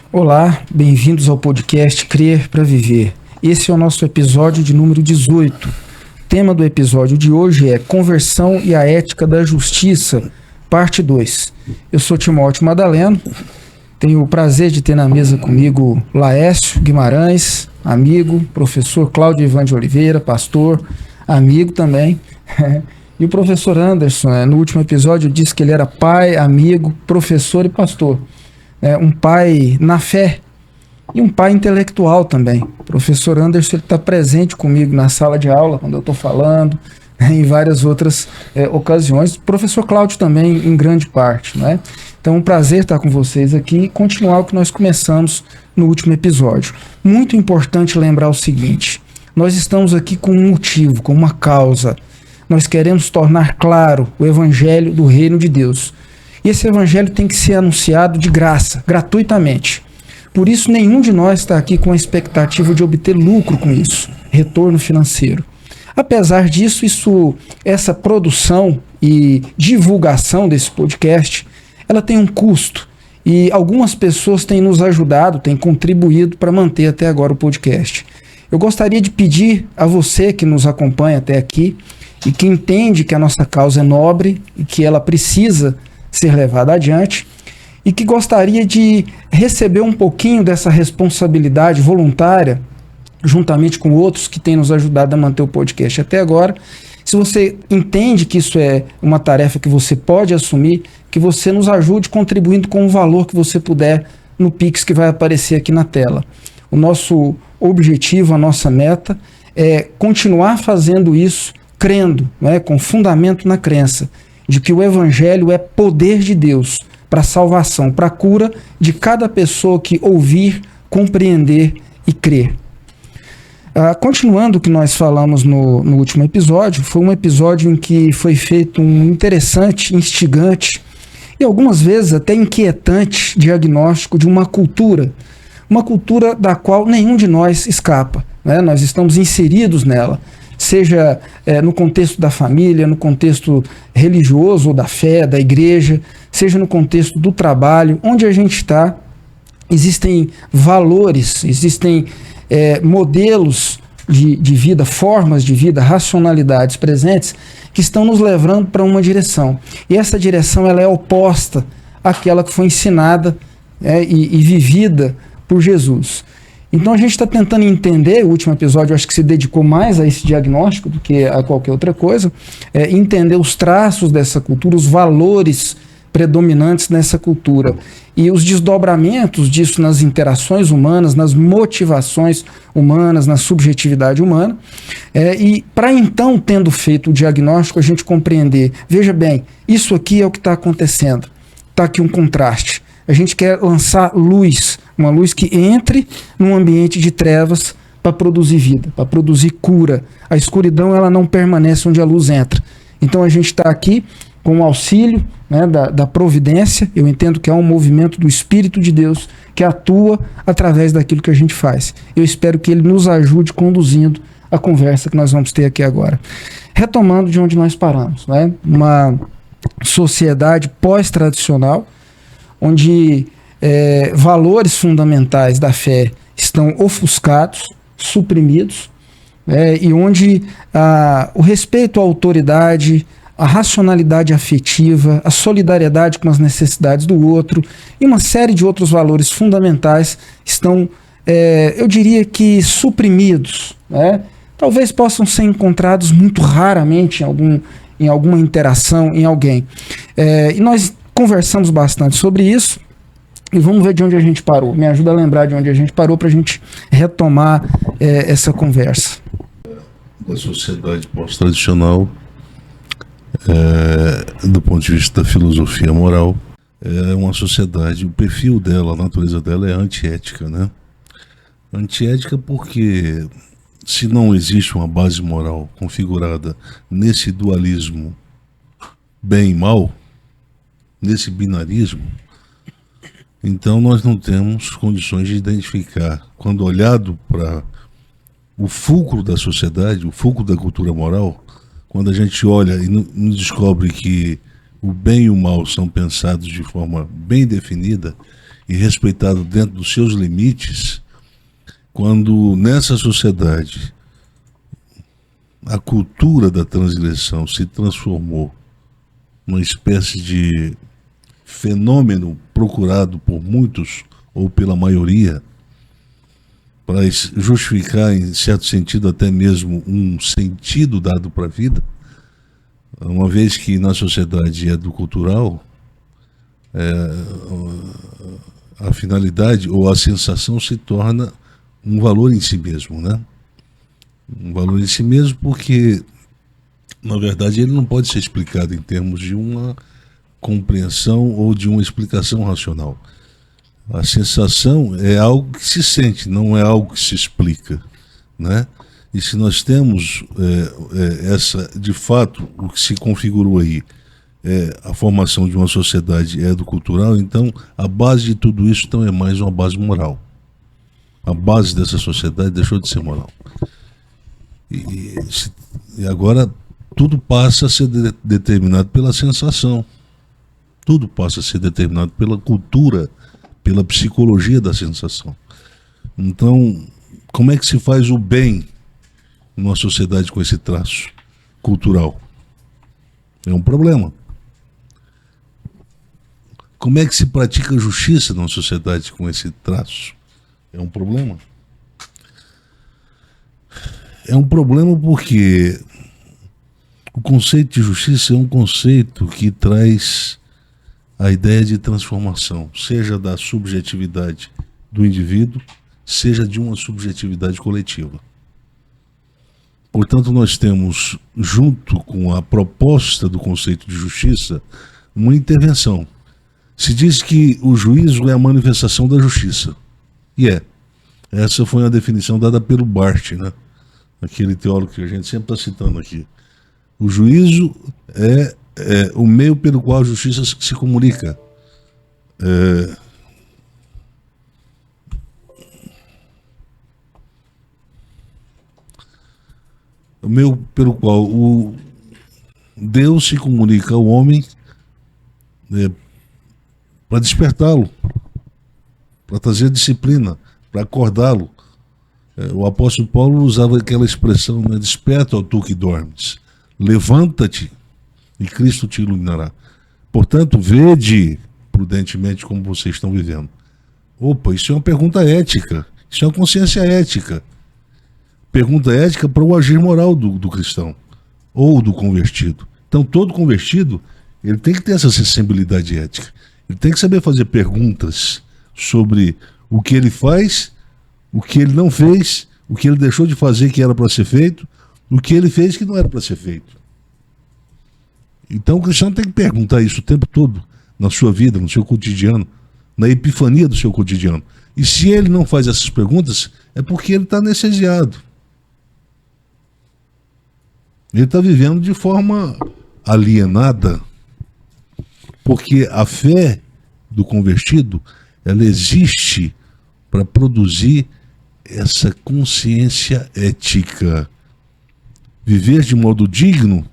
Olá, bem-vindos ao podcast Crer para Viver. Esse é o nosso episódio de número 18. O tema do episódio de hoje é Conversão e a Ética da Justiça, parte 2. Eu sou Timóteo Madaleno, tenho o prazer de ter na mesa comigo Laércio Guimarães, amigo, professor Cláudio Ivan de Oliveira, pastor, amigo também, e o professor Anderson. No último episódio disse que ele era pai, amigo, professor e pastor. Um pai na fé e um pai intelectual também. O professor Anderson está presente comigo na sala de aula, quando eu estou falando, em várias outras ocasiões. O professor Cláudio também, em grande parte. Então, é um prazer estar com vocês aqui e continuar o que nós começamos no último episódio. Muito importante lembrar o seguinte: nós estamos aqui com um motivo, com uma causa. Nós queremos tornar claro o evangelho do reino de Deus. E esse evangelho tem que ser anunciado de graça, gratuitamente. Por isso, nenhum de nós está aqui com a expectativa de obter lucro com isso, retorno financeiro. Apesar disso, essa produção e divulgação desse podcast, ela tem um custo. E algumas pessoas têm nos ajudado, têm contribuído para manter até agora o podcast. Eu gostaria de pedir a você que nos acompanha até aqui e que entende que a nossa causa é nobre e que ela precisa ser levada adiante, e que gostaria de receber um pouquinho dessa responsabilidade voluntária, juntamente com outros que têm nos ajudado a manter o podcast até agora. Se você entende que isso é uma tarefa que você pode assumir, que você nos ajude contribuindo com o valor que você puder no Pix que vai aparecer aqui na tela. O nosso objetivo, a nossa meta é continuar fazendo isso crendo, com fundamento na crença de que o evangelho é poder de Deus para a salvação, para a cura de cada pessoa que ouvir, compreender e crer. Continuando o que nós falamos no último episódio, foi um episódio em que foi feito um interessante, instigante e algumas vezes até inquietante diagnóstico de uma cultura da qual nenhum de nós escapa, Nós estamos inseridos nela, seja no contexto da família, no contexto religioso ou da fé, da igreja, seja no contexto do trabalho, onde a gente está, existem valores, existem modelos de vida, formas de vida, racionalidades presentes que estão nos levando para uma direção. E essa direção ela é oposta àquela que foi ensinada e vivida por Jesus. Então a gente está tentando entender, o último episódio eu acho que se dedicou mais a esse diagnóstico do que a qualquer outra coisa, entender os traços dessa cultura, os valores predominantes nessa cultura e os desdobramentos disso nas interações humanas, nas motivações humanas, na subjetividade humana, e para então, tendo feito o diagnóstico, a gente compreender, veja bem, isso aqui é o que está acontecendo, está aqui um contraste. A gente quer lançar luz, uma luz que entre num ambiente de trevas para produzir vida, para produzir cura. A escuridão ela não permanece onde a luz entra. Então a gente está aqui com o auxílio da providência. Eu entendo que é um movimento do Espírito de Deus que atua através daquilo que a gente faz. Eu espero que ele nos ajude conduzindo a conversa que nós vamos ter aqui agora. Retomando de onde nós paramos, Uma sociedade pós-tradicional, onde valores fundamentais da fé estão ofuscados, suprimidos, e onde o respeito à autoridade, a racionalidade afetiva, a solidariedade com as necessidades do outro e uma série de outros valores fundamentais estão, eu diria que, suprimidos. Talvez possam ser encontrados muito raramente em alguma interação, em alguém. E nós conversamos bastante sobre isso e vamos ver de onde a gente parou. Me ajuda a lembrar de onde a gente parou para a gente retomar essa conversa. A sociedade pós-tradicional, do ponto de vista da filosofia moral, é uma sociedade, o perfil dela, a natureza dela é antiética, Antiética porque se não existe uma base moral configurada nesse dualismo bem e mal, nesse binarismo, então nós não temos condições de identificar, quando olhado para o fulcro da sociedade, o fulcro da cultura moral, quando a gente olha e nos descobre que o bem e o mal são pensados de forma bem definida e respeitado dentro dos seus limites, quando nessa sociedade a cultura da transgressão se transformou numa espécie de fenômeno procurado por muitos ou pela maioria para justificar, em certo sentido, até mesmo um sentido dado para a vida, uma vez que na sociedade cultural, a finalidade ou a sensação se torna um valor em si mesmo, né? Um valor em si mesmo porque, na verdade, ele não pode ser explicado em termos de uma compreensão ou de uma explicação racional. A sensação é algo que se sente, não é algo que se explica, né? E se nós temos essa, de fato, o que se configurou aí, a formação de uma sociedade educultural, então a base de tudo isso então é mais uma base moral. A base dessa sociedade deixou de ser moral. E agora tudo passa a ser determinado pela sensação. Tudo passa a ser determinado pela cultura, pela psicologia da sensação. Então, como é que se faz o bem numa sociedade com esse traço cultural? É um problema. Como é que se pratica justiça numa sociedade com esse traço? É um problema. É um problema porque o conceito de justiça é um conceito que traz a ideia de transformação, seja da subjetividade do indivíduo, seja de uma subjetividade coletiva. Portanto, nós temos, junto com a proposta do conceito de justiça, uma intervenção. Se diz que o juízo é a manifestação da justiça. E essa foi uma definição dada pelo Barth, né? Aquele teólogo que a gente sempre está citando aqui. O juízo é o meio pelo qual a justiça se comunica. O meio pelo qual o Deus se comunica ao homem para despertá-lo, para trazer disciplina, para acordá-lo. O apóstolo Paulo usava aquela expressão, né? Desperta, ó tu que dormes, levanta-te e Cristo te iluminará. Portanto, vede prudentemente como vocês estão vivendo. Opa, isso é uma pergunta ética, isso é uma consciência ética. Pergunta ética para o agir moral do cristão ou do convertido. Então, todo convertido, ele tem que ter essa sensibilidade ética. Ele tem que saber fazer perguntas sobre o que ele faz, o que ele não fez, o que ele deixou de fazer que era para ser feito, o que ele fez que não era para ser feito. Então o cristão tem que perguntar isso o tempo todo, na sua vida, no seu cotidiano, na epifania do seu cotidiano. E se ele não faz essas perguntas, é porque ele está anestesiado. Ele está vivendo de forma alienada, porque a fé do convertido, ela existe para produzir essa consciência ética. Viver de modo digno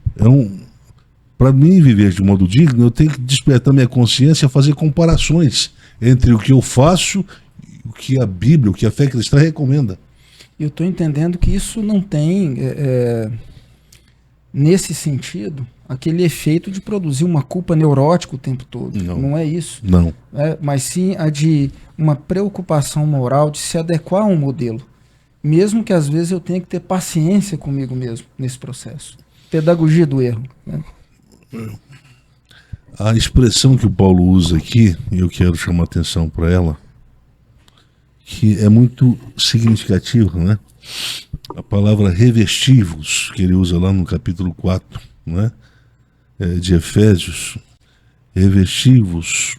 para mim, viver de modo digno, eu tenho que despertar minha consciência, fazer comparações entre o que eu faço e o que a Bíblia, o que a fé cristã recomenda. Eu estou entendendo que isso não tem, nesse sentido, aquele efeito de produzir uma culpa neurótica o tempo todo. Não é isso. Não. Mas sim a de uma preocupação moral de se adequar a um modelo. Mesmo que às vezes eu tenha que ter paciência comigo mesmo nesse processo. Pedagogia do erro, né? A expressão que o Paulo usa aqui, e eu quero chamar atenção para ela, que é muito significativa, né? A palavra revestivos, que ele usa lá no capítulo 4, né? De Efésios, revestivos,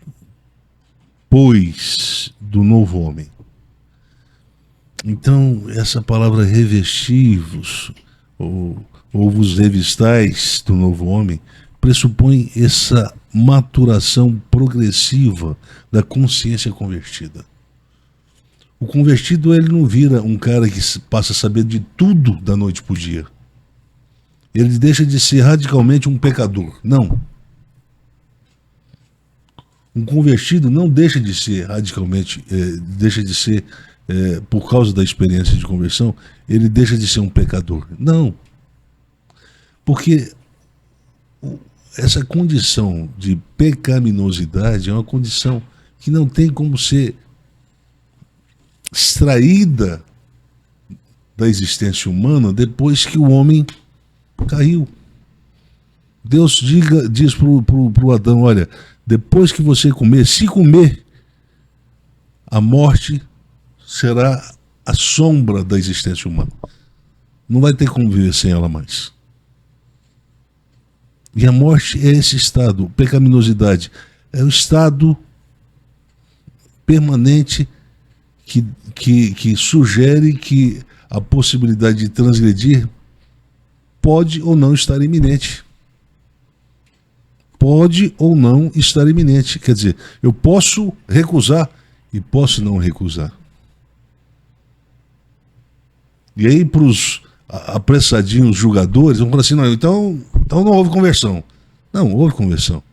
pois, do novo homem. Então, essa palavra revestivos, ou vos revistais do novo homem, pressupõe essa maturação progressiva da consciência convertida. O convertido, ele não vira um cara que passa a saber de tudo da noite para o dia. Ele deixa de ser radicalmente um pecador. Não. Um convertido não deixa de ser radicalmente, deixa de ser, por causa da experiência de conversão, ele deixa de ser um pecador. Não. Porque essa condição de pecaminosidade é uma condição que não tem como ser extraída da existência humana depois que o homem caiu. Deus diz para o Adão, olha, depois que você comer, se comer, a morte será a sombra da existência humana. Não vai ter como viver sem ela mais. E a morte é esse estado, pecaminosidade, é o estado permanente que sugere que a possibilidade de transgredir pode ou não estar iminente. Pode ou não estar iminente. Quer dizer, eu posso recusar e posso não recusar. E aí, para os apressadinhos julgadores, vão falar assim, não, então não houve conversão. Não, houve conversão.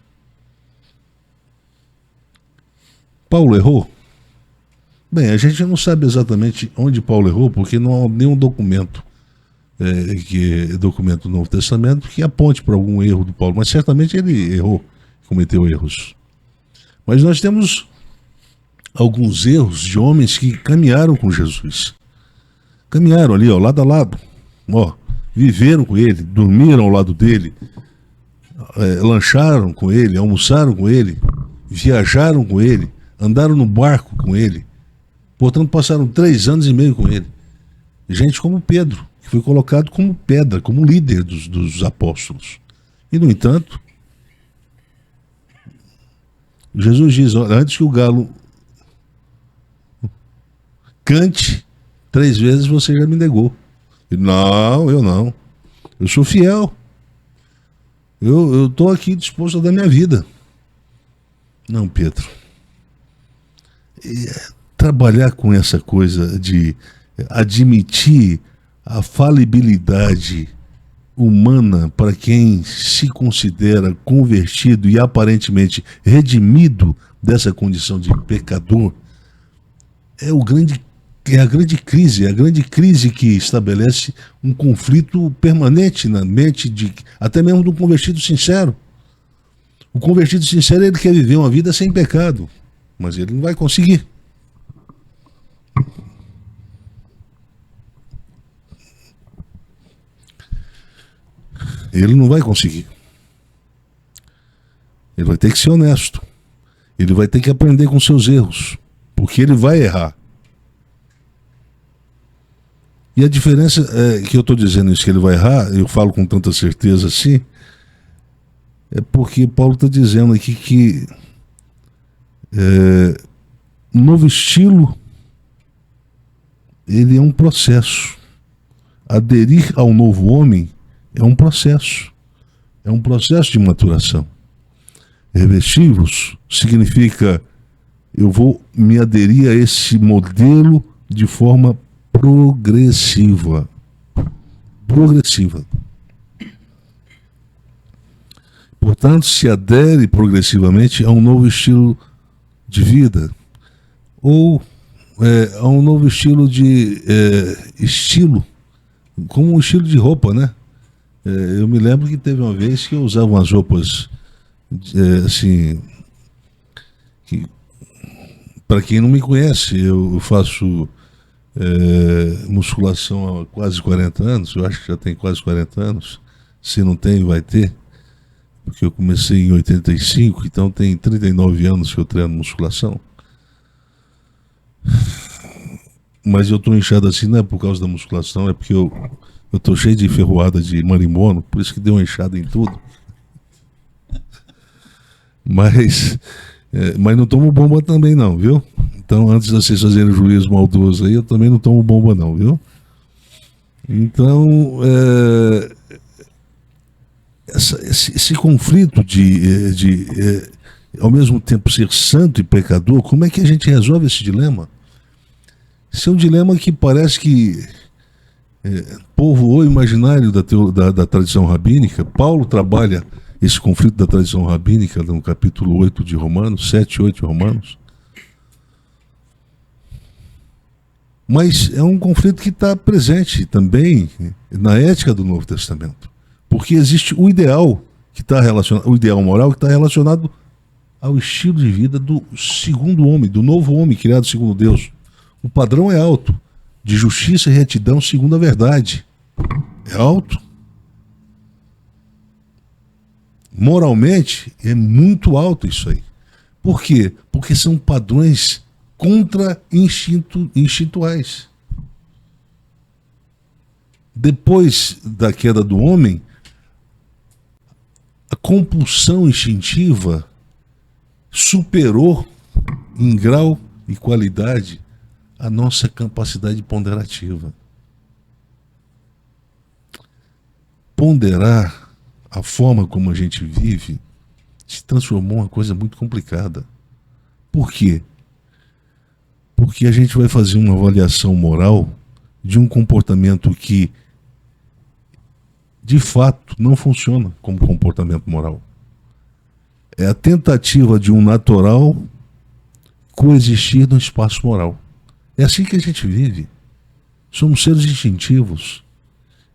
Paulo errou? Bem, a gente não sabe exatamente onde Paulo errou, porque não há nenhum documento, documento do Novo Testamento, que aponte para algum erro do Paulo, mas certamente ele errou, cometeu erros. Mas nós temos alguns erros de homens que caminharam com Jesus. Caminharam ali, ó, lado a lado, ó, viveram com ele, dormiram ao lado dele, lancharam com ele, almoçaram com ele, viajaram com ele, andaram no barco com ele. Portanto, passaram 3 anos e meio com ele. Gente como Pedro, que foi colocado como pedra, como líder dos apóstolos. E, no entanto, Jesus diz, olha, antes que o galo cante, 3 vezes você já me negou. Ele, não, eu não. Eu sou fiel. Eu estou aqui disposto a dar minha vida. Não, Pedro. Trabalhar com essa coisa de admitir a falibilidade humana para quem se considera convertido e aparentemente redimido dessa condição de pecador é a grande crise que estabelece um conflito permanente na mente até mesmo do convertido sincero. O convertido sincero, ele quer viver uma vida sem pecado, mas ele não vai conseguir. Ele não vai conseguir. Ele vai ter que ser honesto. Ele vai ter que aprender com seus erros, porque ele vai errar. E a diferença é que eu estou dizendo isso, que ele vai errar, eu falo com tanta certeza assim, é porque Paulo está dizendo aqui que um novo estilo, ele é um processo. Aderir ao novo homem é um processo de maturação. Revestir-vos significa eu vou me aderir a esse modelo de forma progressiva. Portanto, se adere progressivamente a um novo estilo de vida, ou a um novo estilo de estilo, como um estilo de roupa, né? Eu me lembro que teve uma vez que eu usava umas roupas assim, que, para quem não me conhece, eu faço musculação há quase 40 anos, eu acho que já tem quase 40 anos, se não tem, vai ter, porque eu comecei em 85, então tem 39 anos que eu treino musculação. Mas eu estou inchado assim, não é por causa da musculação, é porque eu estou cheio de ferroada de marimbono, por isso que deu uma inchada em tudo. Mas não tomo bomba também não, viu? Então, antes de vocês fazerem juízo maldoso aí, eu também não tomo bomba não, viu? Então, esse conflito de ao mesmo tempo ser santo e pecador, como é que a gente resolve esse dilema? Esse é um dilema que parece que povoou o imaginário da tradição rabínica. Paulo trabalha esse conflito da tradição rabínica no capítulo 8 de Romanos, 7 e 8 de Romanos. Mas é um conflito que está presente também na ética do Novo Testamento. Porque existe o ideal que está relacionado, o ideal moral que está relacionado ao estilo de vida do segundo homem, do novo homem criado segundo Deus. O padrão é alto, de justiça e retidão segundo a verdade. É alto. Moralmente muito isso aí. Por quê? Porque são padrões instintuais. Depois da queda do homem, a compulsão instintiva superou em grau e qualidade a nossa capacidade ponderativa. Ponderar a forma como a gente vive se transformou em uma coisa muito complicada. Por quê? Porque a gente vai fazer uma avaliação moral de um comportamento que, de fato, não funciona como comportamento moral. É a tentativa de um natural coexistir no espaço moral. É assim que a gente vive. Somos seres instintivos.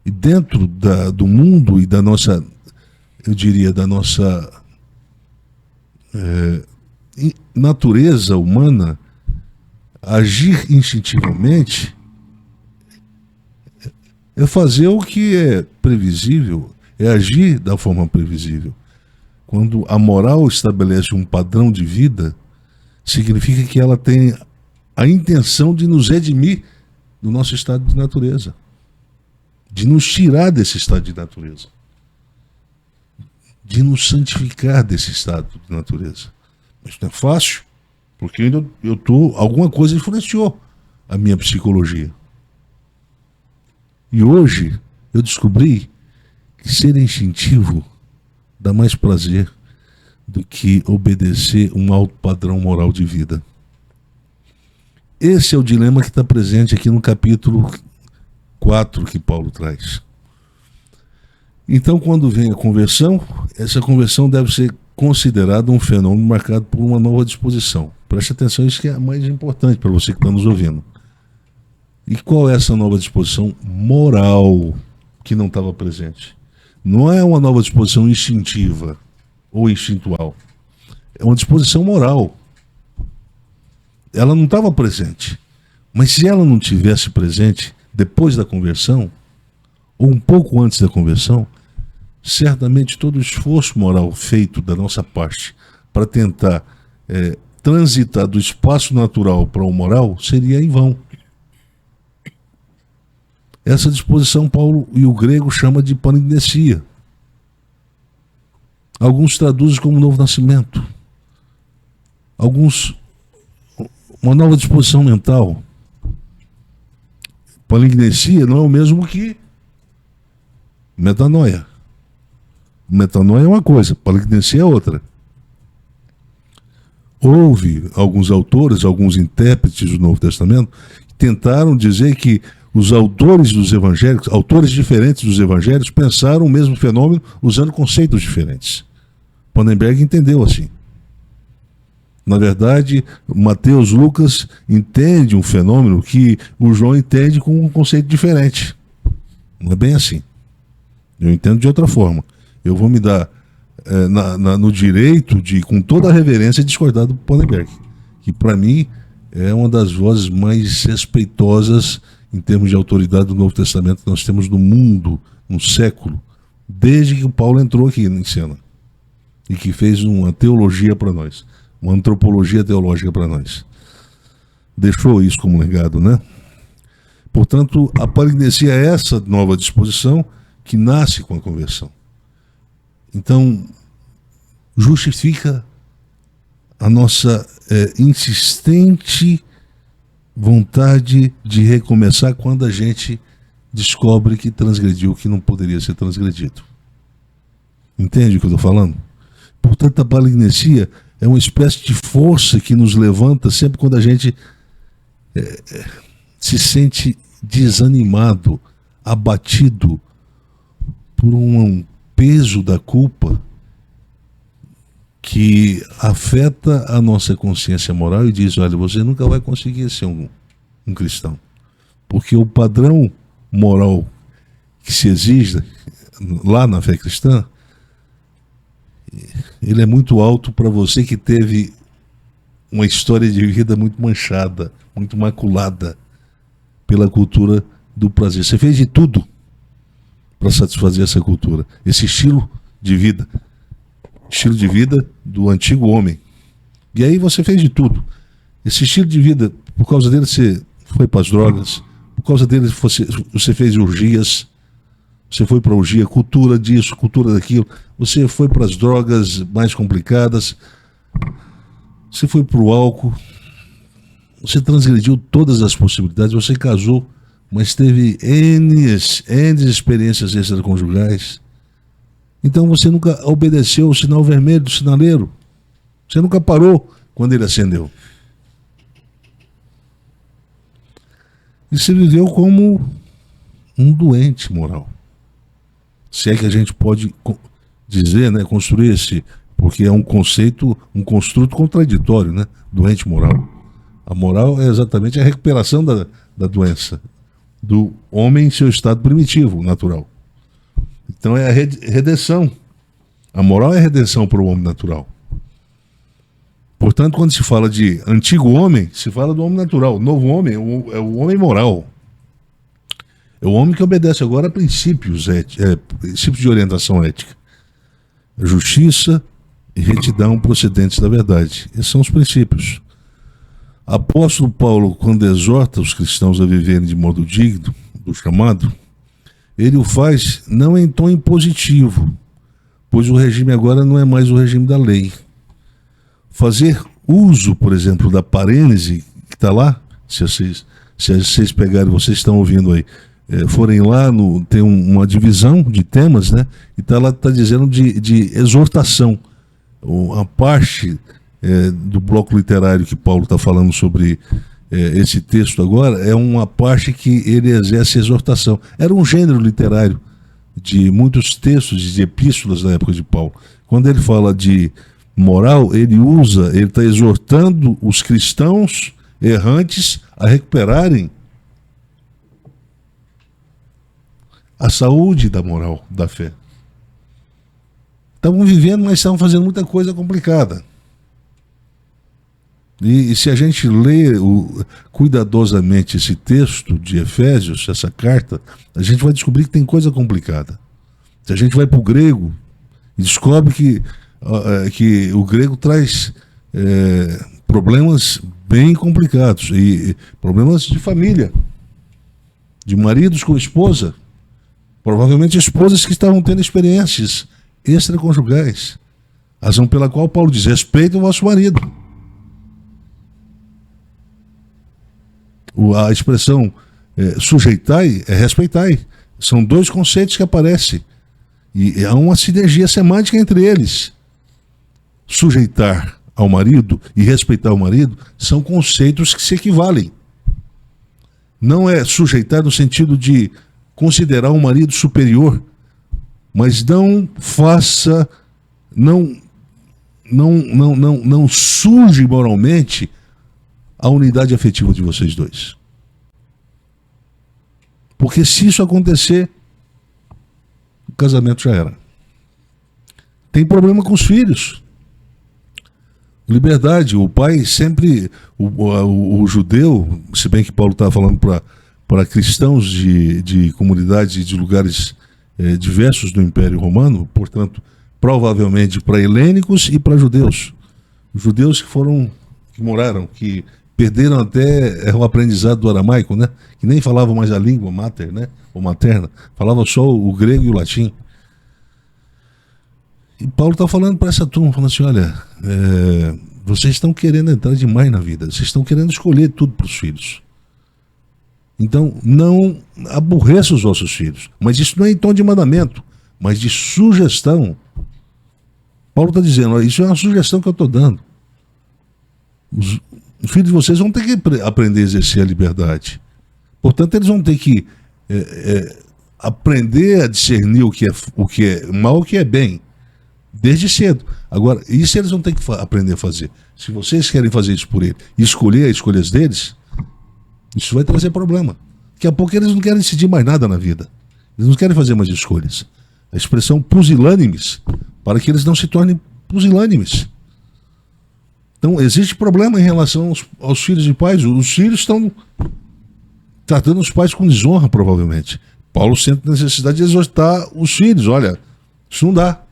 E dentro do mundo e da nossa, eu diria, da nossa natureza humana, agir instintivamente é fazer o que é previsível, é agir da forma previsível. Quando a moral estabelece um padrão de vida, significa que ela tem a intenção de nos redimir do nosso estado de natureza, de nos tirar desse estado de natureza, de nos santificar desse estado de natureza. Mas não é fácil, porque alguma coisa influenciou a minha psicologia. E hoje eu descobri que ser instintivo dá mais prazer do que obedecer um alto padrão moral de vida. Esse é o dilema que está presente aqui no capítulo 4 que Paulo traz. Então, quando vem a conversão, essa conversão deve ser considerada um fenômeno marcado por uma nova disposição. Preste atenção, isso que é mais importante para você que está nos ouvindo. E qual é essa nova disposição moral que não estava presente? Não é uma nova disposição instintiva ou instintual. É uma disposição moral. Ela não estava presente. Mas se ela não tivesse presente depois da conversão, ou um pouco antes da conversão, certamente todo o esforço moral feito da nossa parte para tentar transitar do espaço natural para o moral seria em vão. Essa disposição Paulo e o grego chama de panignesia. Alguns traduzem como novo nascimento. Alguns, uma nova disposição mental. Panignesia não é o mesmo que metanoia. Metanoia é uma coisa, panignesia é outra. Houve alguns autores, alguns intérpretes do Novo Testamento, que tentaram dizer que os autores dos evangelhos, autores diferentes dos evangelhos, pensaram o mesmo fenômeno usando conceitos diferentes. Pannenberg entendeu assim. Na verdade, Mateus, Lucas entende um fenômeno que o João entende com um conceito diferente. Não é bem assim. Eu entendo de outra forma. Eu vou me dar no direito de, com toda a reverência, discordar do Pannenberg, que para mim é uma das vozes mais respeitosas em termos de autoridade do Novo Testamento que nós temos no mundo, no século, desde que o Paulo entrou aqui em cena e que fez uma teologia para nós, uma antropologia teológica para nós. Deixou isso como legado, né? Portanto, a panignesia é essa nova disposição que nasce com a conversão. Então, justifica a nossa insistente vontade de recomeçar quando a gente descobre que transgrediu o que não poderia ser transgredido. Entende o que eu estou falando? Portanto, a panignesia é uma espécie de força que nos levanta sempre quando a gente se sente desanimado, abatido por um peso da culpa que afeta a nossa consciência moral e diz: olha, você nunca vai conseguir ser um cristão, porque o padrão moral que se exige lá na fé cristã, ele é muito alto para você que teve uma história de vida muito manchada, muito maculada pela cultura do prazer. Você fez de tudo para satisfazer essa cultura, esse estilo de vida do antigo homem. E aí você fez de tudo. Esse estilo de vida, por causa dele você foi para as drogas, por causa dele você fez orgias, você foi para a orgia, cultura disso, cultura daquilo, você foi para as drogas mais complicadas, você foi para o álcool, você transgrediu todas as possibilidades, você casou, mas teve N experiências extraconjugais. Então você nunca obedeceu o sinal vermelho do sinaleiro. Você nunca parou quando ele acendeu. E você viveu como um doente moral. Se é que a gente pode dizer, né, construir esse, porque é um conceito, um construto contraditório, né? Doente moral. A moral é exatamente a recuperação da doença do homem em seu estado primitivo, natural. Então é a redenção. A moral é a redenção para o homem natural. Portanto, quando se fala de antigo homem, se fala do homem natural. O novo homem é o homem moral. É o homem que obedece agora a princípios de orientação ética. A justiça e retidão procedentes da verdade. Esses são os princípios. Apóstolo Paulo, quando exorta os cristãos a viverem de modo digno do chamado, ele o faz não em tom impositivo, pois o regime agora não é mais o regime da lei. Fazer uso, por exemplo, da parênese que está lá, se vocês pegarem, vocês estão ouvindo aí, forem lá, tem uma divisão de temas, né? E lá está dizendo de exortação. A parte do bloco literário que Paulo está falando sobre esse texto agora é uma parte que ele exerce exortação. Era um gênero literário de muitos textos de epístolas da época de Paulo. Quando ele fala de moral, ele está exortando os cristãos errantes a recuperarem a saúde da moral, da fé. Estavam vivendo, mas estavam fazendo muita coisa complicada. E se a gente lê cuidadosamente esse texto de Efésios, essa carta, a gente vai descobrir que tem coisa complicada. Se a gente vai para o grego e descobre que o grego traz problemas bem complicados, e problemas de família, de maridos com esposa, provavelmente esposas que estavam tendo experiências extraconjugais, razão pela qual Paulo diz: respeitem o vosso marido. A expressão sujeitai é respeitai. São dois conceitos que aparecem. E há uma sinergia semântica entre eles. Sujeitar ao marido e respeitar o marido são conceitos que se equivalem. Não é sujeitar no sentido de considerar o marido superior, mas não faça, não suje moralmente a unidade afetiva de vocês dois. Porque se isso acontecer, o casamento já era. Tem problema com os filhos. Liberdade, o pai sempre, o judeu, se bem que Paulo estava falando para cristãos de comunidades e de lugares diversos do Império Romano, portanto, provavelmente para helênicos e para judeus. Os judeus que moraram, que perderam até o aprendizado do aramaico, né? Que nem falavam mais a língua mater, né? Ou materna, falavam só o grego e o latim. E Paulo está falando para essa turma, falando assim: olha, vocês estão querendo entrar demais na vida, vocês estão querendo escolher tudo para os filhos. Então, não aborreça os vossos filhos. Mas isso não é em tom de mandamento, mas de sugestão. Paulo está dizendo: olha, isso é uma sugestão que eu estou dando. Os filhos de vocês vão ter que aprender a exercer a liberdade. Portanto, eles vão ter que aprender a discernir o que é mal e o que é bem. Desde cedo. Agora, isso eles vão ter que aprender a fazer. Se vocês querem fazer isso por ele e escolher as escolhas deles, isso vai trazer problema. Daqui a pouco eles não querem decidir mais nada na vida. Eles não querem fazer mais escolhas. A expressão pusilânimes, para que eles não se tornem pusilânimes. Então, existe problema em relação aos filhos de pais. Os filhos estão tratando os pais com desonra, provavelmente. Paulo sente necessidade de exortar os filhos. Olha, isso não dá.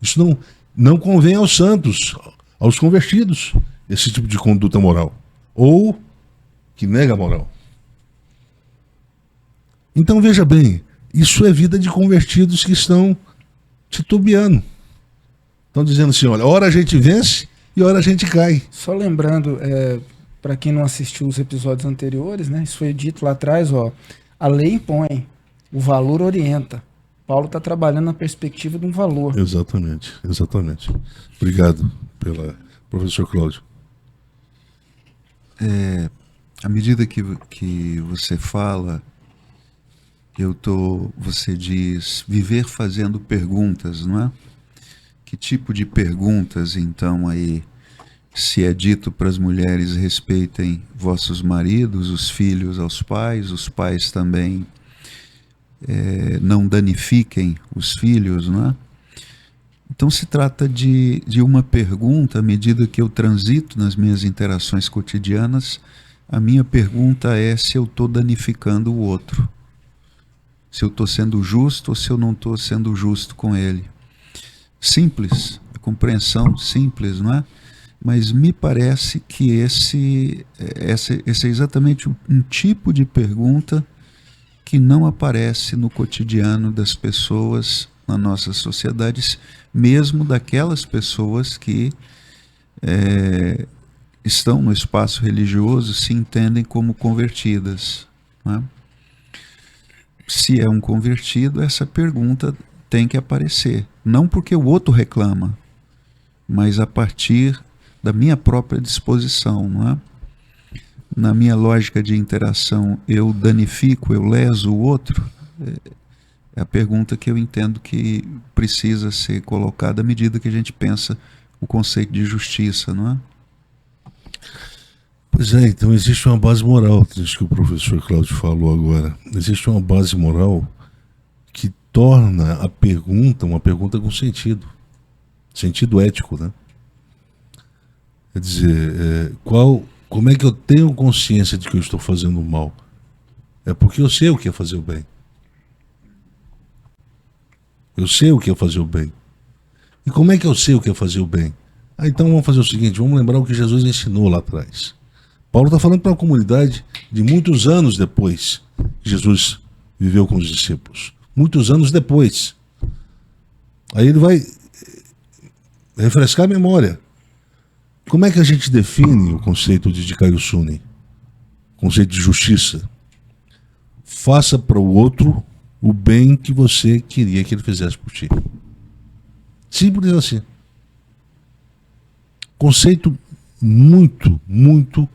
Isso não convém aos santos, aos convertidos, esse tipo de conduta moral. Ou que nega a moral. Então, veja bem, isso é vida de convertidos que estão titubeando. Estão dizendo assim, olha, ora a gente vence e ora a gente cai. Só lembrando, para quem não assistiu os episódios anteriores, né, isso foi dito lá atrás, ó, a lei impõe, o valor orienta. Paulo está trabalhando na perspectiva de um valor. Exatamente, exatamente. Obrigado pela professor Cláudio. À medida que você fala, você diz viver fazendo perguntas, não é? Que tipo de perguntas, então, aí, se é dito para as mulheres respeitem vossos maridos, os filhos aos pais, os pais também não danifiquem os filhos, não é? Então se trata de uma pergunta. À medida que eu transito nas minhas interações cotidianas, a minha pergunta é se eu estou danificando o outro, se eu estou sendo justo ou se eu não estou sendo justo com ele. Simples, a compreensão simples, não é? Mas me parece que esse é exatamente um tipo de pergunta que não aparece no cotidiano das pessoas nas nossas sociedades, mesmo daquelas pessoas que estão no espaço religioso, se entendem como convertidas, não é? Se é um convertido, essa pergunta tem que aparecer. Não porque o outro reclama, mas a partir da minha própria disposição, não é? Na minha lógica de interação, eu danifico, eu leso o outro? É a pergunta que eu entendo que precisa ser colocada à medida que a gente pensa o conceito de justiça, não é? Pois é, então existe uma base moral, isso que o professor Cláudio falou agora. Existe uma base moral que torna a pergunta uma pergunta com sentido ético, né? Quer dizer, como é que eu tenho consciência de que eu estou fazendo mal? É porque eu sei o que é fazer o bem. Eu sei o que é fazer o bem. E como é que eu sei o que é fazer o bem? Então vamos fazer o seguinte, vamos lembrar o que Jesus ensinou lá atrás. Paulo está falando para uma comunidade de muitos anos depois que Jesus viveu com os discípulos. Muitos anos depois. Aí ele vai refrescar a memória. Como é que a gente define o conceito de Dikaiosune? Conceito de justiça. Faça para o outro o bem que você queria que ele fizesse por ti. Simples assim. Conceito muito, muito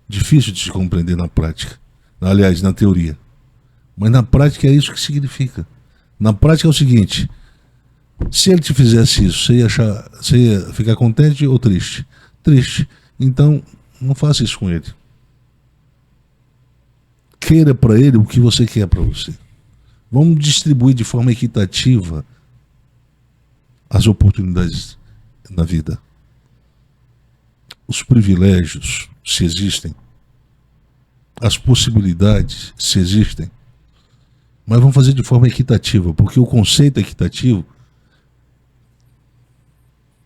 difícil de se compreender na prática. Aliás, na teoria. Mas na prática é isso que significa. Na prática é o seguinte: se ele te fizesse isso, você ia ficar contente ou triste? Triste. Então, não faça isso com ele. Queira para ele o que você quer para você. Vamos distribuir de forma equitativa as oportunidades na vida. Os privilégios, se existem. As possibilidades, se existem. Mas vamos fazer de forma equitativa, porque o conceito equitativo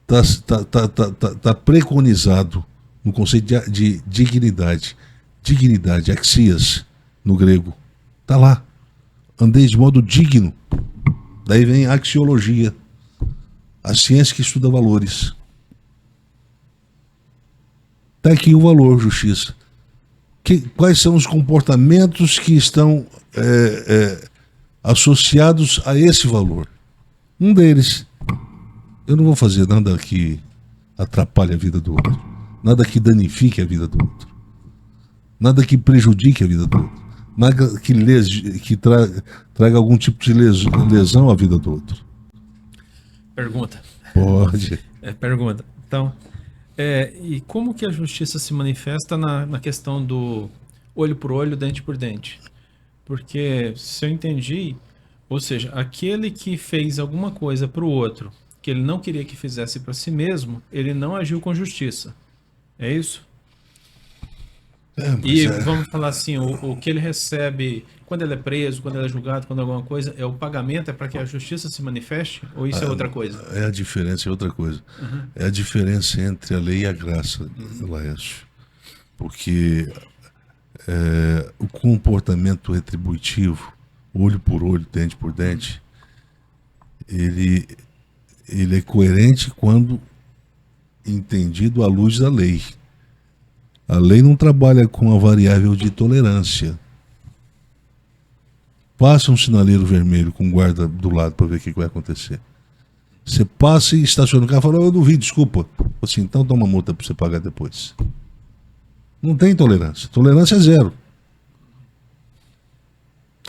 está preconizado no conceito de dignidade. Dignidade, axias, no grego. Está lá. Andei de modo digno. Daí vem a axiologia, a ciência que estuda valores. Está aqui o valor, justiça. Quais são os comportamentos que estão associados a esse valor? Um deles, eu não vou fazer nada que atrapalhe a vida do outro, nada que danifique a vida do outro, nada que prejudique a vida do outro, nada que traga algum tipo de lesão à vida do outro. Pergunta. Pode. Pergunta. Então, e como que a justiça se manifesta na questão do olho por olho, dente por dente? Porque, se eu entendi, ou seja, aquele que fez alguma coisa para o outro que ele não queria que fizesse para si mesmo, ele não agiu com justiça. É isso? E vamos falar assim, o que ele recebe quando ele é preso, quando ele é julgado, quando alguma coisa, o pagamento é para que a justiça se manifeste? Ou isso é outra coisa? É a diferença, é outra coisa. É a diferença entre a lei e a graça, Laércio. Porque o comportamento retributivo, olho por olho, dente por dente, ele é coerente quando entendido à luz da lei. A lei não trabalha com a variável de tolerância. Passa um sinaleiro vermelho com guarda do lado para ver o que vai acontecer. Você passa e estaciona o carro e fala, eu duvido, desculpa. Assim, então toma multa para você pagar depois. Não tem tolerância. Tolerância é zero.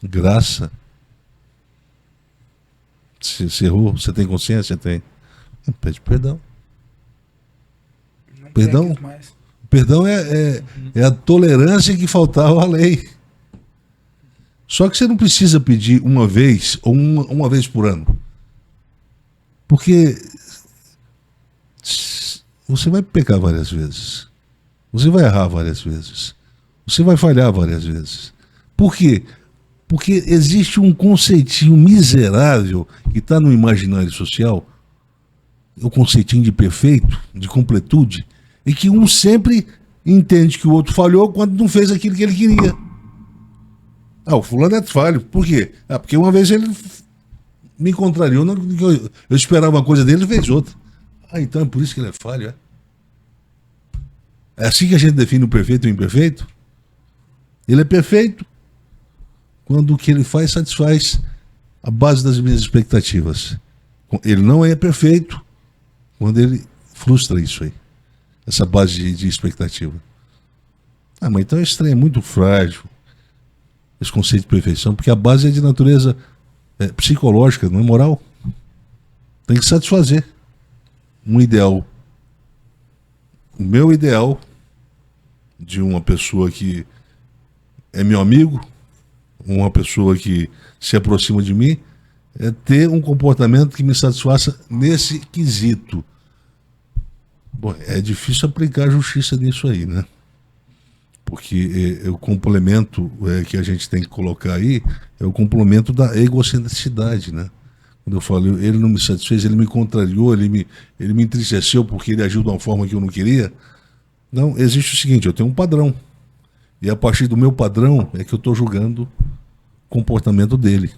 Graça. Se errou, você tem consciência? Tem. Pede perdão. Não Perdão? tem mais. Perdão é a tolerância que faltava à lei. Só que você não precisa pedir uma vez ou uma vez por ano. Porque você vai pecar várias vezes. Você vai errar várias vezes. Você vai falhar várias vezes. Por quê? Porque existe um conceitinho miserável que está no imaginário social, o conceitinho de perfeito, de completude, e que um sempre entende que o outro falhou quando não fez aquilo que ele queria. O fulano é falho. Por quê? Porque uma vez ele me contrariou, eu esperava uma coisa dele e fez outra. Então é por isso que ele é falho, é? É assim que a gente define o perfeito e o imperfeito? Ele é perfeito quando o que ele faz satisfaz a base das minhas expectativas. Ele não é perfeito quando ele frustra isso aí. Essa base de expectativa. Mas então esse trem é muito frágil, esse conceito de perfeição, porque a base é de natureza psicológica, não é moral. Tem que satisfazer um ideal. O meu ideal de uma pessoa que é meu amigo, uma pessoa que se aproxima de mim, é ter um comportamento que me satisfaça nesse quesito. Bom, é difícil aplicar a justiça nisso aí, né? Porque o complemento que a gente tem que colocar aí é o complemento da egocentricidade, né? Quando eu falo, ele não me satisfez, ele me contrariou, ele me entristeceu porque ele agiu de uma forma que eu não queria. Não, existe o seguinte, eu tenho um padrão. E a partir do meu padrão é que eu estou julgando o comportamento dele.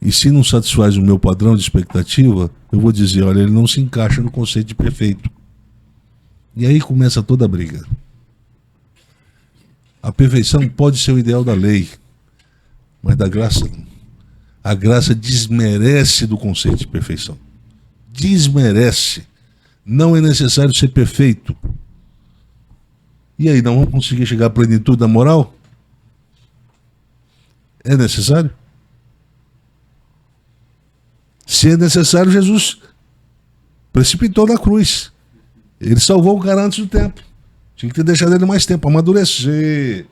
E se não satisfaz o meu padrão de expectativa, eu vou dizer, olha, ele não se encaixa no conceito de perfeito. E aí começa toda a briga. A perfeição pode ser o ideal da lei, mas da graça não. A graça desmerece do conceito de perfeição. Desmerece. Não é necessário ser perfeito. E aí, não vamos conseguir chegar à plenitude da moral? É necessário? Se é necessário, Jesus precipitou na cruz. Ele salvou o cara antes do tempo. Tinha que ter deixado ele mais tempo, amadurecer.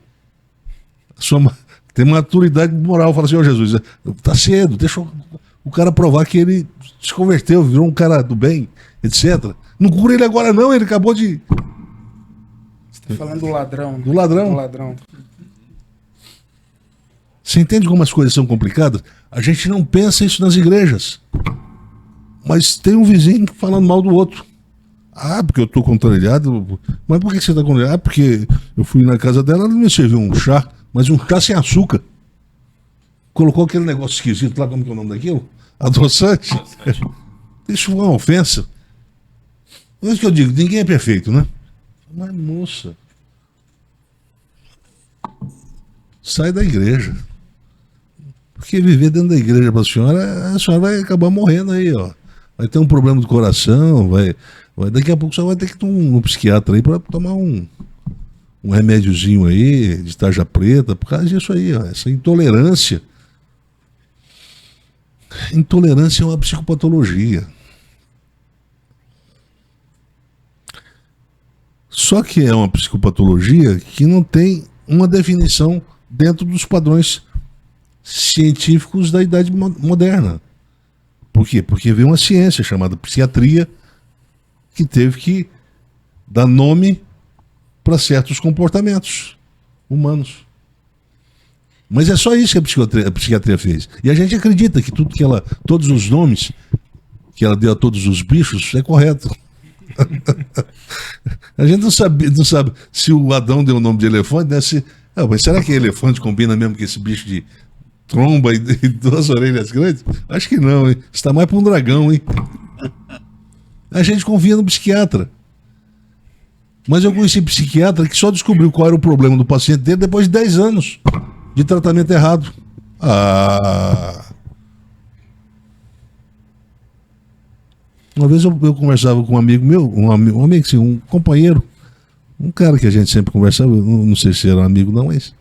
Ter maturidade moral. Fala assim, Jesus, tá cedo, deixa o cara provar que ele se converteu, virou um cara do bem, etc. Não cura ele agora não, ele acabou de... Você tá falando do ladrão. Do ladrão. Do ladrão. Você entende como as coisas são complicadas? A gente não pensa isso nas igrejas. Mas tem um vizinho falando mal do outro. Porque eu tô contrariado. Mas por que você tá contrariado? Porque eu fui na casa dela, ela me serviu um chá, mas um chá sem açúcar. Colocou aquele negócio esquisito lá, como que é o nome daquilo? Adoçante. Isso foi uma ofensa. É isso que eu digo, ninguém é perfeito, né? Mas, moça, sai da igreja. Porque viver dentro da igreja para a senhora vai acabar morrendo aí, ó. Vai ter um problema do coração, daqui a pouco só vai ter que ir um psiquiatra aí para tomar um remédiozinho aí, de tarja preta, por causa disso aí, ó, essa intolerância. Intolerância é uma psicopatologia. Só que é uma psicopatologia que não tem uma definição dentro dos padrões científicos da idade moderna. Por quê? Porque veio uma ciência chamada psiquiatria que teve que dar nome para certos comportamentos humanos. Mas é só isso que a psiquiatria fez. E a gente acredita que todos os nomes que ela deu a todos os bichos é correto. A gente não sabe se o Adão deu o nome de elefante, né? Mas será que elefante combina mesmo com esse bicho de tromba e 2 orelhas grandes? Acho que não, hein? Está mais para um dragão, hein? A gente confia no psiquiatra. Mas eu conheci psiquiatra que só descobriu qual era o problema do paciente dele depois de 10 anos de tratamento errado. Uma vez eu conversava com um amigo meu, um companheiro, um cara que a gente sempre conversava, não sei se era um amigo não, mas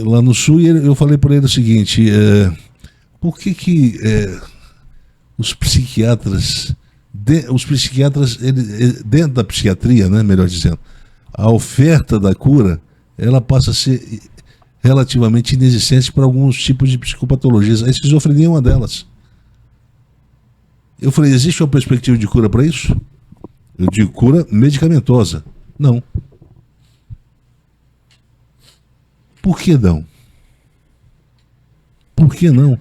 lá no sul, eu falei para ele o seguinte, por que os psiquiatras dentro da psiquiatria, né, melhor dizendo, a oferta da cura, ela passa a ser relativamente inexistente para alguns tipos de psicopatologias. A esquizofrenia é uma delas. Eu falei, existe uma perspectiva de cura para isso? Eu digo cura medicamentosa. Não. Por que não? Por que não?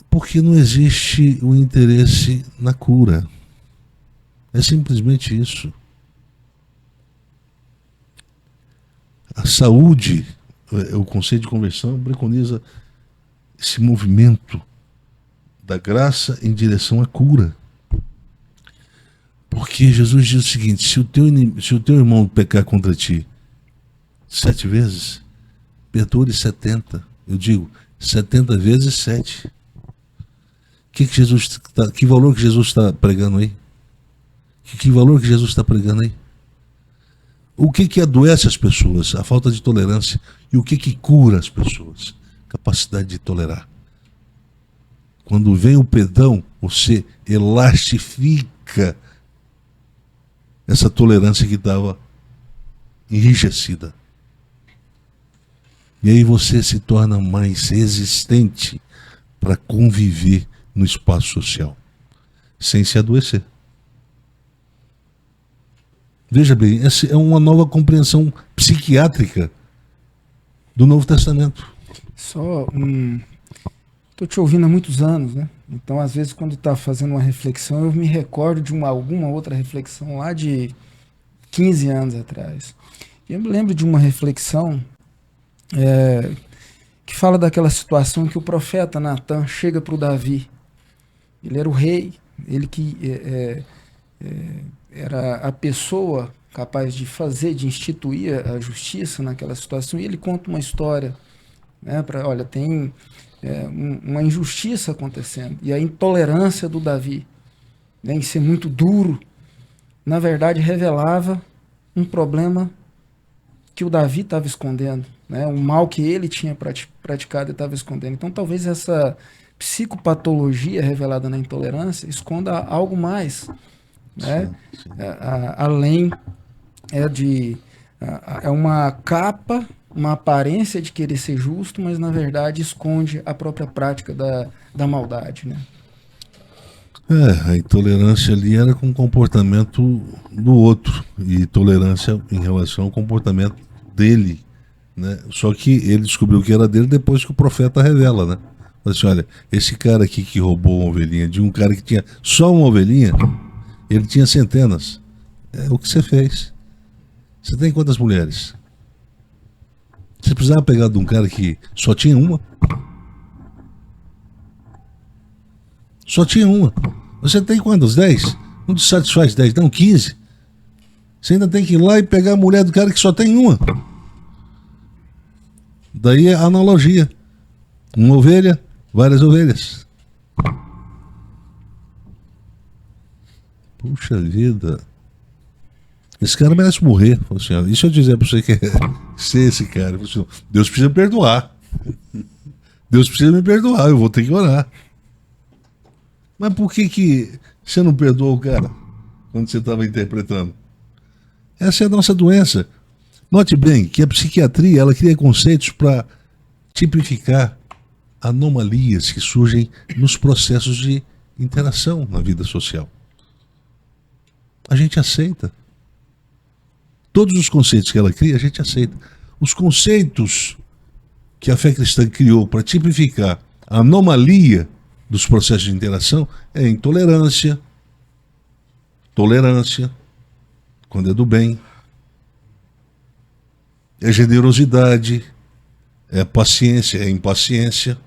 Porque não existe o interesse na cura. É simplesmente isso. A saúde, o conceito de conversão preconiza esse movimento da graça em direção à cura. Porque Jesus diz o seguinte, se o teu irmão pecar contra ti 7 vezes, perdoe 70. Eu digo, 70 vezes 7. Que valor que Jesus está pregando aí? Que valor que Jesus está pregando aí? O que adoece as pessoas? A falta de tolerância. E o que cura as pessoas? Capacidade de tolerar. Quando vem o perdão, você elastifica essa tolerância que estava enrijecida. E aí você se torna mais resistente para conviver no espaço social, sem se adoecer. Veja bem, essa é uma nova compreensão psiquiátrica do Novo Testamento. Estou te ouvindo há muitos anos, né? Então, às vezes, quando está fazendo uma reflexão, eu me recordo de alguma outra reflexão lá de 15 anos atrás. Eu me lembro de uma reflexão que fala daquela situação em que o profeta Natan chega para o Davi. Ele era o rei, ele que era a pessoa capaz de instituir a justiça naquela situação, e ele conta uma história, né, olha, tem uma injustiça acontecendo, e a intolerância do Davi, né, em ser muito duro, na verdade revelava um problema que o Davi estava escondendo, né, um mal que ele tinha praticado e estava escondendo. Então talvez essa psicopatologia revelada na intolerância esconda algo mais, né? Sim. Além é uma capa, uma aparência de querer ser justo, mas na verdade esconde a própria prática da maldade, né? A intolerância ali era com o comportamento do outro, e tolerância em relação ao comportamento dele, né? Só que ele descobriu que era dele depois que o profeta revela, né? Assim, olha, esse cara aqui que roubou uma ovelhinha de um cara que tinha só uma ovelhinha, ele tinha centenas. É o que você fez. Você tem quantas mulheres? Você precisava pegar de um cara que só tinha uma? Só tinha uma. Você tem quantas? 10? Não te satisfaz 10, não, 15. Você ainda tem que ir lá e pegar a mulher do cara que só tem uma. Daí é a analogia. Uma ovelha, várias ovelhas. Puxa vida. esse cara merece morrer. Falei assim, ó, e se eu dizer para você que é ser esse cara? Falei assim, Deus precisa me perdoar. Deus precisa me perdoar, eu vou ter que orar. Mas por que você não perdoou o cara quando você estava interpretando? Essa é a nossa doença. Note bem que a psiquiatria ela cria conceitos para tipificar anomalias que surgem nos processos de interação na vida social. A gente aceita. Todos os conceitos que ela cria, a gente aceita. Os conceitos que a fé cristã criou para tipificar a anomalia dos processos de interação é intolerância, tolerância, quando é do bem, é generosidade, é paciência, é impaciência.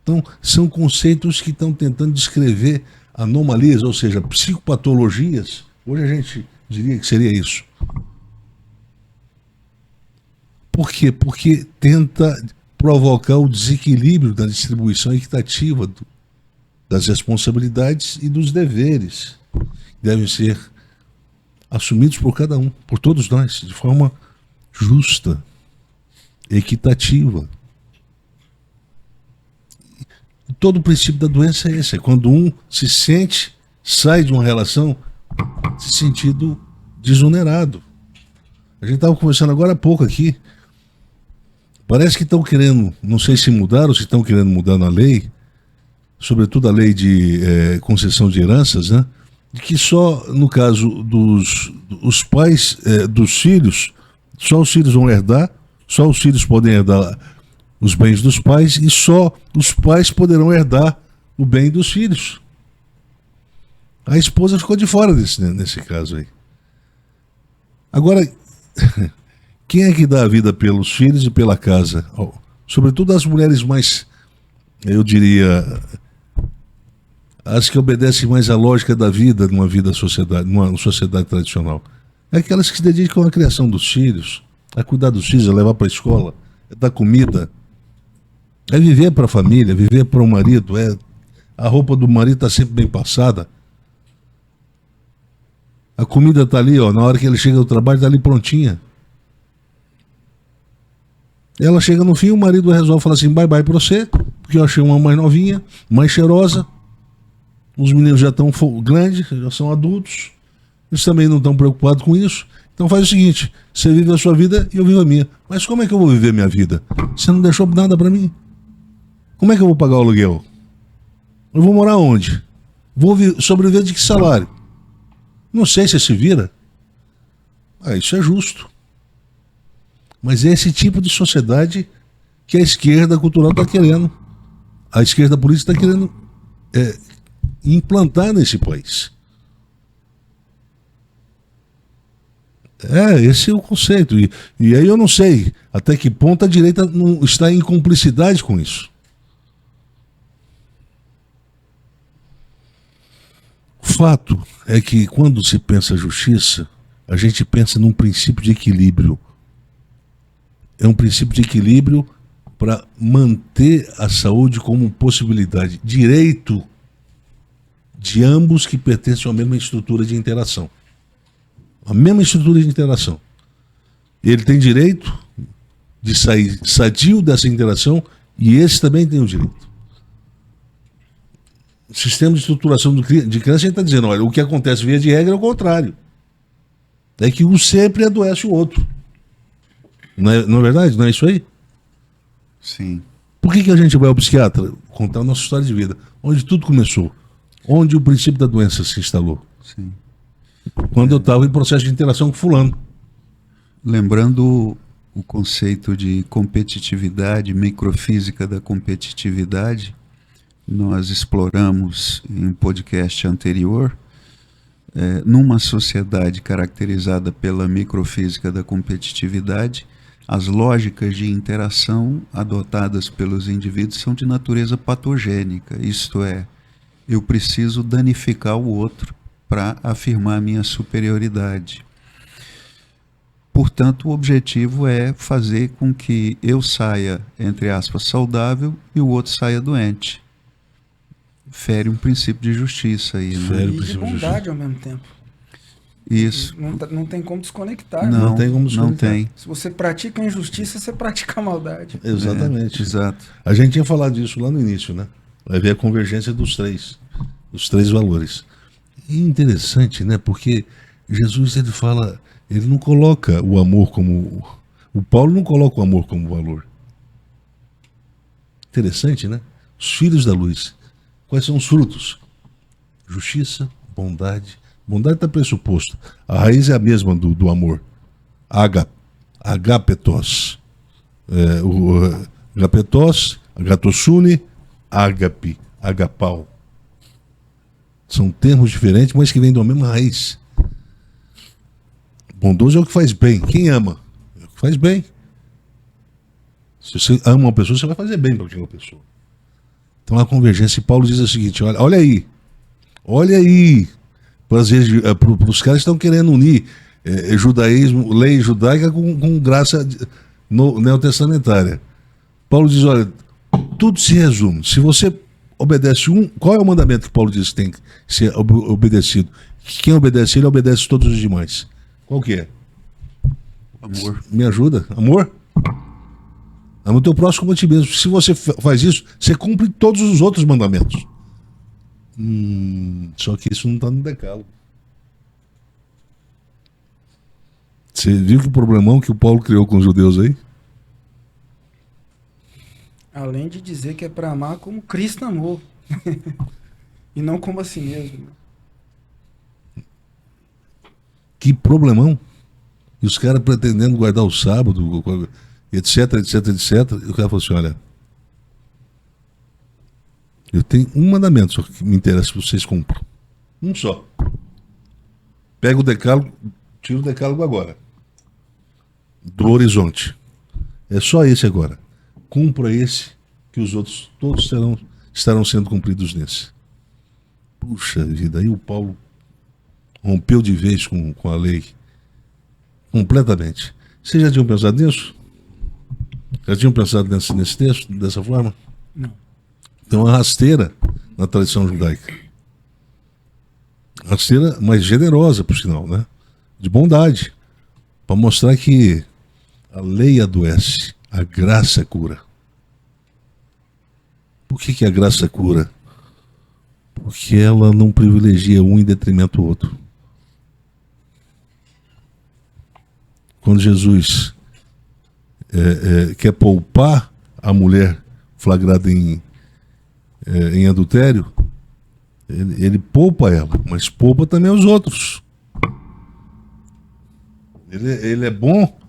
Então, são conceitos que estão tentando descrever anomalias, ou seja, psicopatologias. Hoje a gente diria que seria isso. Por quê? Porque tenta provocar o desequilíbrio da distribuição equitativa das responsabilidades e dos deveres que devem ser assumidos por cada um, por todos nós, de forma justa, equitativa. Todo o princípio da doença é esse, é quando um se sente, sai de uma relação se sentindo desonerado. A gente estava conversando agora há pouco aqui, parece que estão querendo, não sei se mudaram ou se estão querendo mudar na lei, sobretudo a lei de concessão de heranças, né? De que só no caso dos pais dos filhos, só os filhos vão herdar, só os filhos podem herdar os bens dos pais e só os pais poderão herdar o bem dos filhos. A esposa ficou de fora nesse caso aí. Agora, quem é que dá a vida pelos filhos e pela casa? Sobretudo as mulheres mais, eu diria, as que obedecem mais à lógica da vida numa sociedade tradicional. É aquelas que se dedicam à criação dos filhos, a cuidar dos filhos, a levar para a escola, a dar comida, é viver para a família, viver para o marido, a roupa do marido está sempre bem passada. A comida está ali, ó, na hora que ele chega do trabalho, está ali prontinha. Ela chega no fim, o marido resolve falar assim, bye bye para você, porque eu achei uma mais novinha, mais cheirosa, os meninos já estão grandes, já são adultos, eles também não estão preocupados com isso, então faz o seguinte, você vive a sua vida e eu vivo a minha. Mas como é que eu vou viver a minha vida? Você não deixou nada para mim. Como é que eu vou pagar o aluguel? Eu vou morar onde? Vou sobreviver de que salário? Não sei se se vira. Isso é justo. Mas é esse tipo de sociedade que a esquerda cultural está querendo. A esquerda política está querendo implantar nesse país. Esse é o conceito. E aí eu não sei até que ponto a direita não está em cumplicidade com isso. O fato é que quando se pensa justiça, a gente pensa num princípio de equilíbrio. É um princípio de equilíbrio para manter a saúde como possibilidade, direito de ambos que pertencem à mesma estrutura de interação. A mesma estrutura de interação. Ele tem direito de sair sadio dessa interação e esse também tem o direito. O sistema de estruturação de criança, a gente está dizendo, olha, o que acontece via de regra é o contrário. É que um sempre adoece o outro. Não é verdade? Não é isso aí? Sim. Por que a gente vai ao psiquiatra contar a nossa história de vida? Onde tudo começou. Onde o princípio da doença se instalou. Sim. Quando eu estava em processo de interação com fulano. Lembrando o conceito de competitividade, microfísica da competitividade, nós exploramos em um podcast anterior, numa sociedade caracterizada pela microfísica da competitividade, as lógicas de interação adotadas pelos indivíduos são de natureza patogênica, isto é, eu preciso danificar o outro para afirmar minha superioridade. Portanto, o objetivo é fazer com que eu saia, entre aspas, saudável e o outro saia doente. Fere um princípio de justiça aí, né? E de bondade ao mesmo tempo. Isso. Não tem como desconectar. Não, Não tem como não desconectar. tem. Se você pratica a injustiça, você pratica a maldade. Exatamente. Exato. A gente tinha falado disso lá no início, né? Vai ver a convergência dos três valores. E interessante, né? Porque Jesus, ele fala, ele não coloca o amor como... O Paulo não coloca o amor como valor. Interessante, né? Os filhos da luz. Quais são os frutos? Justiça, bondade. Bondade está pressuposto. A raiz é a mesma do amor. Agapetos. Agapetos, agatosune, agape, agapau. São termos diferentes, mas que vêm da mesma raiz. Bondoso é o que faz bem. Quem ama? É o que faz bem. Se você ama uma pessoa, você vai fazer bem para aquela pessoa. Então a convergência, e Paulo diz o seguinte, olha aí, para os caras que estão querendo unir judaísmo, lei judaica com graça neotestamentária. Paulo diz, olha, tudo se resume. Se você obedece qual é o mandamento que Paulo diz que tem que ser obedecido? Quem obedece ele, obedece todos os demais. Qual que é? Amor. Me ajuda? Amor? Ama o teu próximo como a ti mesmo. Se você faz isso, você cumpre todos os outros mandamentos. Só que isso não está no decálogo. Você viu que o problemão que o Paulo criou com os judeus aí? Além de dizer que é para amar como Cristo amou. E não como a si mesmo. Que problemão. E os caras pretendendo guardar o sábado, etc. E o cara falou assim, olha, eu tenho um mandamento só que me interessa que vocês cumpram. Um só. Pega o decálogo, tira o decálogo agora. Do horizonte. É só esse agora. Cumpra esse, que os outros todos estarão sendo cumpridos nesse. Puxa vida, aí o Paulo rompeu de vez com a lei. Completamente. Vocês já tinham pensado nisso? Já tinham pensado nesse texto, dessa forma? Não. Tem uma rasteira na tradição judaica. Rasteira, mas generosa, por sinal, né? De bondade. Para mostrar que a lei adoece, a graça cura. Por que a graça cura? Porque ela não privilegia um em detrimento do outro. Quando Jesus quer poupar a mulher flagrada em adultério, ele poupa ela, mas poupa também os outros. Ele é bom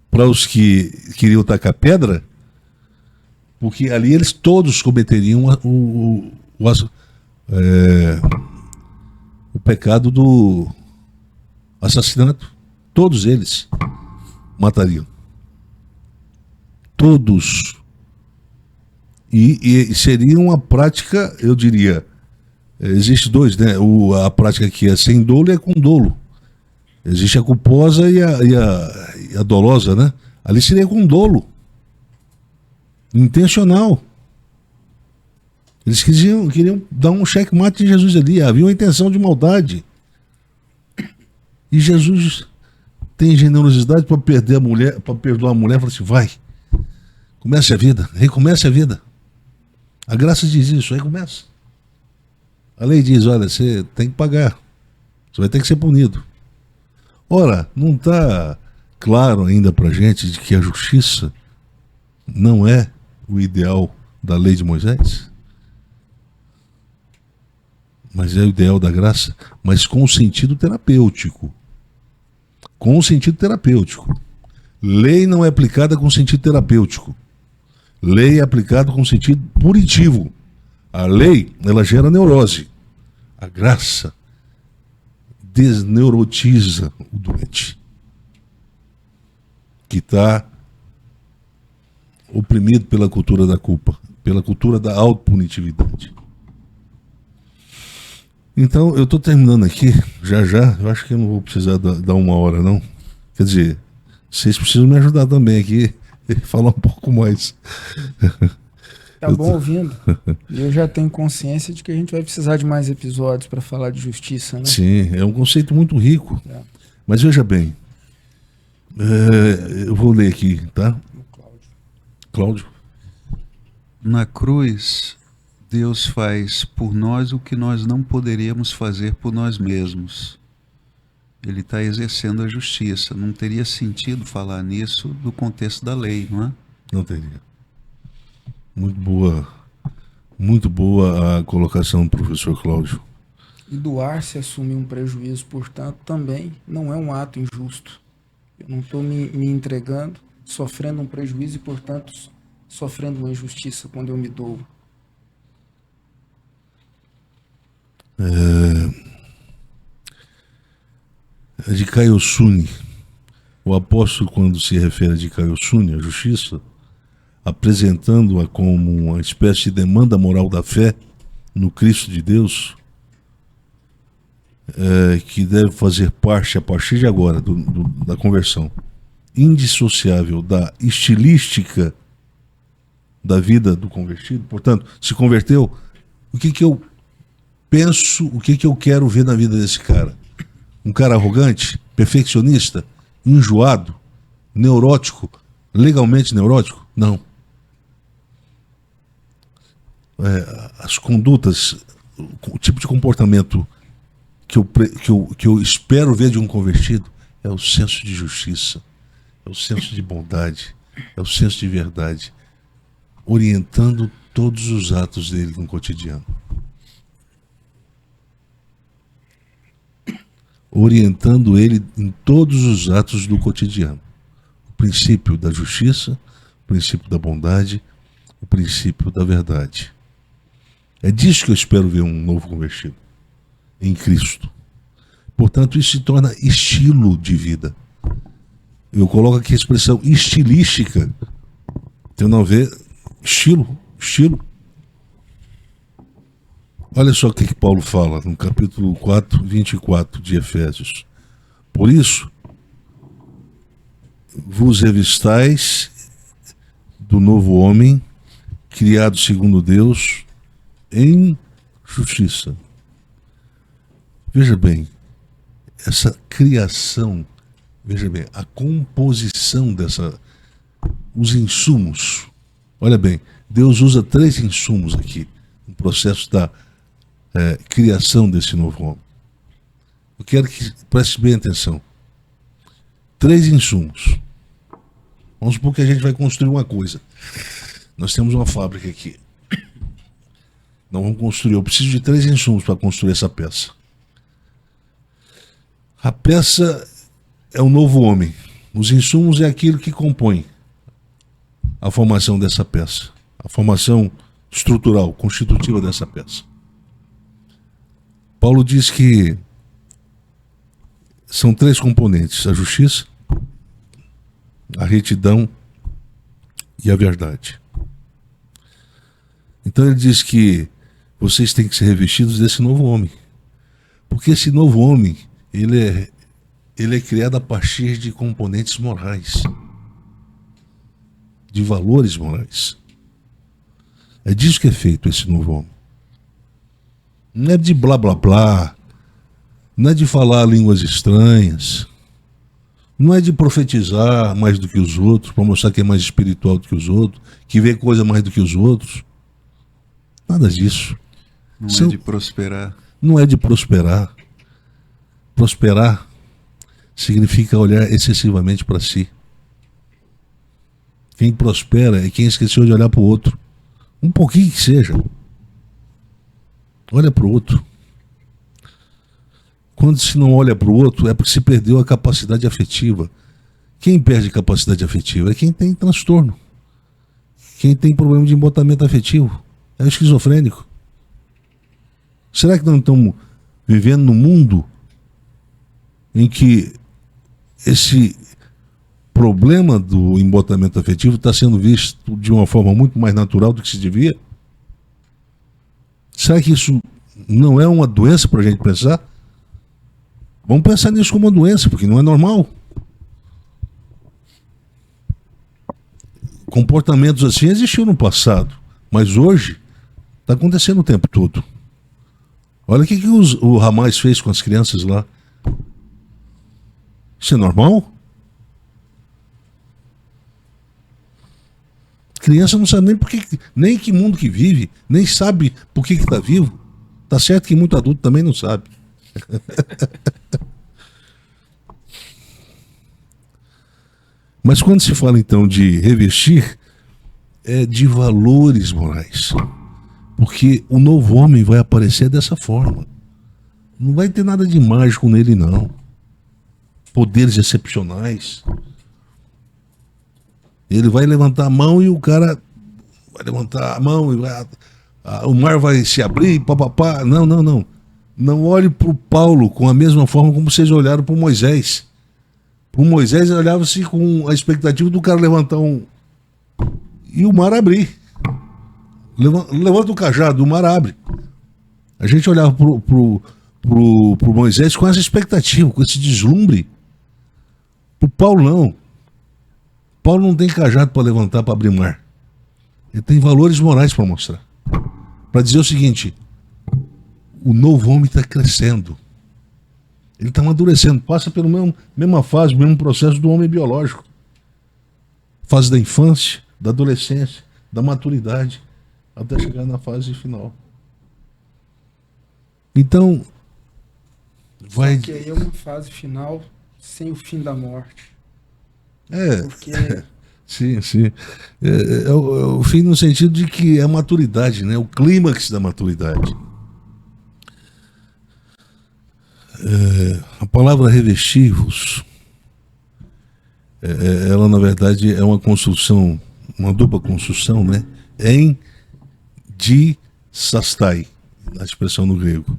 para os que queriam tacar pedra, porque ali eles todos cometeriam o pecado do assassinato. Todos eles matariam. Todos. E seria uma prática, eu diria, existe dois, né? A prática que é sem dolo e é com dolo. Existe a culposa e a dolosa, né? Ali seria com dolo. Intencional. Eles queriam dar um checkmate de Jesus ali. Havia uma intenção de maldade. E Jesus tem generosidade para perder a mulher, para perdoar a mulher, fala assim, vai, comece a vida, recomece a vida. A graça diz isso, recomeça. A lei diz, olha, você tem que pagar, você vai ter que ser punido. Ora, não está claro ainda para a gente de que a justiça não é o ideal da lei de Moisés? Mas é o ideal da graça, mas com sentido terapêutico. Com sentido terapêutico. Lei não é aplicada com sentido terapêutico. Lei é aplicada com sentido punitivo. A lei, ela gera neurose. A graça desneurotiza o doente, que está oprimido pela cultura da culpa, pela cultura da autopunitividade. Então, eu estou terminando aqui, já, eu acho que eu não vou precisar dar uma hora, não. Quer dizer, vocês precisam me ajudar também aqui, falar um pouco mais. Tá bom ouvindo. E eu já tenho consciência de que a gente vai precisar de mais episódios para falar de justiça, né? Sim, é um conceito muito rico. É. Mas veja bem, eu vou ler aqui, tá? Cláudio. Na cruz, Deus faz por nós o que nós não poderíamos fazer por nós mesmos. Ele está exercendo a justiça. Não teria sentido falar nisso do contexto da lei, não é? Não teria. Muito boa a colocação do professor Cláudio. E doar-se assumir um prejuízo, portanto, também não é um ato injusto. Eu não estou me entregando, sofrendo um prejuízo e, portanto, sofrendo uma injustiça quando eu me dou. De Kaiosune, o apóstolo, quando se refere a de Kaiosune, a justiça, apresentando-a como uma espécie de demanda moral da fé no Cristo de Deus, que deve fazer parte, a partir de agora, da conversão, indissociável da estilística da vida do convertido. Portanto, se converteu, o que eu penso, o que eu quero ver na vida desse cara? Um cara arrogante, perfeccionista, enjoado, neurótico, legalmente neurótico? Não. As condutas, o tipo de comportamento que eu espero ver de um convertido é o senso de justiça, é o senso de bondade, é o senso de verdade, orientando todos os atos dele no cotidiano. Orientando ele em todos os atos do cotidiano. O princípio da justiça, o princípio da bondade, o princípio da verdade. É disso que eu espero ver um novo convertido, em Cristo. Portanto, isso se torna estilo de vida. Eu coloco aqui a expressão estilística. Tem não a ver estilo. Olha só o que Paulo fala no capítulo 4, 24 de Efésios. Por isso, vos revistais do novo homem, criado segundo Deus, em justiça. Veja bem, essa criação, veja bem, a composição os insumos. Olha bem, Deus usa 3 insumos aqui no processo da criação desse novo homem. Eu quero que preste bem atenção. 3 insumos. Vamos supor que a gente vai construir uma coisa. Nós temos uma fábrica aqui. Nós vamos construir. Eu preciso de 3 insumos para construir essa peça. A peça é o novo homem. Os insumos é aquilo que compõe a formação dessa peça. A formação estrutural, constitutiva dessa peça. Paulo diz que são 3 componentes: a justiça, a retidão e a verdade. Então ele diz que vocês têm que ser revestidos desse novo homem. Porque esse novo homem, ele é criado a partir de componentes morais, de valores morais. É disso que é feito esse novo homem. Não é de blá blá blá, não é de falar línguas estranhas, não é de profetizar mais do que os outros, para mostrar que é mais espiritual do que os outros, que vê coisa mais do que os outros. Nada disso. Não é de prosperar. Não é de prosperar. Prosperar significa olhar excessivamente para si. Quem prospera é quem esqueceu de olhar para o outro. Um pouquinho que seja. Olha para o outro. Quando se não olha para o outro, é porque se perdeu a capacidade afetiva. Quem perde capacidade afetiva é quem tem transtorno. Quem tem problema de embotamento afetivo. É o esquizofrênico. Será que não estamos vivendo num mundo em que esse problema do embotamento afetivo está sendo visto de uma forma muito mais natural do que se devia? Será que isso não é uma doença para a gente pensar? Vamos pensar nisso como uma doença, porque não é normal. Comportamentos assim existiam no passado, Mas hoje está acontecendo o tempo todo. Olha o que o Hamas fez com as crianças lá. Isso é normal? Criança não sabe nem nem que mundo que vive, nem sabe por que está vivo. Tá certo que muito adulto também não sabe. Mas quando se fala então de revestir, é de valores morais. Porque o novo homem vai aparecer dessa forma. Não vai ter nada de mágico nele, não. Poderes excepcionais. Ele vai levantar a mão e o cara vai levantar a mão e o mar vai se abrir, papapá. Não, não, não. Não olhe para o Paulo com a mesma forma como vocês olharam para o Moisés. O Moisés olhava-se com a expectativa do cara levantar e o mar abrir. Levanta o cajado, o mar abre. A gente olhava pro Moisés com essa expectativa, com esse deslumbre. Pro Paulo não. Paulo não tem cajado para levantar para abrir mar. Ele tem valores morais para mostrar. Para dizer o seguinte: o novo homem está crescendo. Ele está amadurecendo. Passa pela mesma fase, mesmo processo do homem biológico. Fase da infância, da adolescência, da maturidade, até chegar na fase final. Então, vai... Só que aí é uma fase final sem o fim da morte. Porque... Sim, sim. É o fim no sentido de que é a maturidade, né? O clímax da maturidade. A palavra revestir-vos, ela na verdade é uma construção, uma dupla construção, né? Em sastai, na expressão no grego.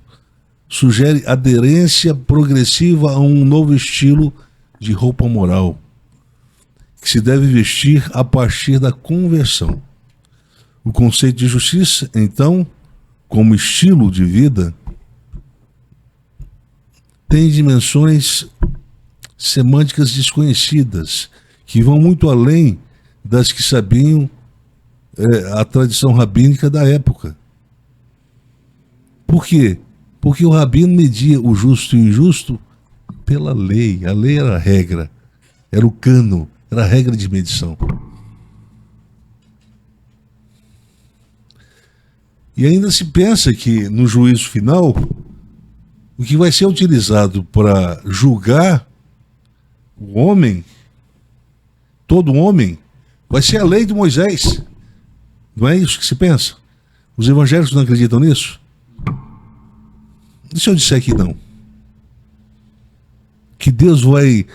Sugere aderência progressiva a um novo estilo de roupa moral, que se deve vestir a partir da conversão. O conceito de justiça, então, como estilo de vida, tem dimensões semânticas desconhecidas, que vão muito além das que sabiam a tradição rabínica da época. Por quê? Porque o rabino media o justo e o injusto pela lei. A lei era a regra, era o cano, era a regra de medição. E ainda se pensa que no juízo final, o que vai ser utilizado para julgar o homem, todo homem, vai ser a lei de Moisés. Não é isso que se pensa? Os evangélicos não acreditam nisso? E se eu disser que não? Que Deus vai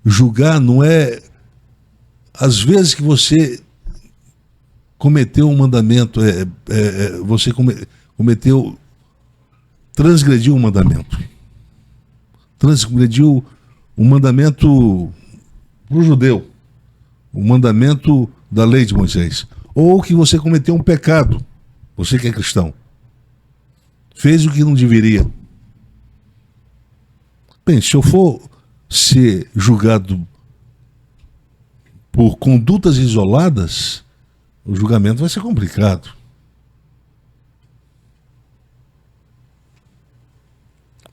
julgar não é às vezes que você cometeu um mandamento, você cometeu, transgrediu um mandamento. Transgrediu um mandamento para o judeu, o mandamento da lei de Moisés. Ou que você cometeu um pecado, você que é cristão. Fez o que não deveria. Bem, se eu for ser julgado por condutas isoladas, o julgamento vai ser complicado.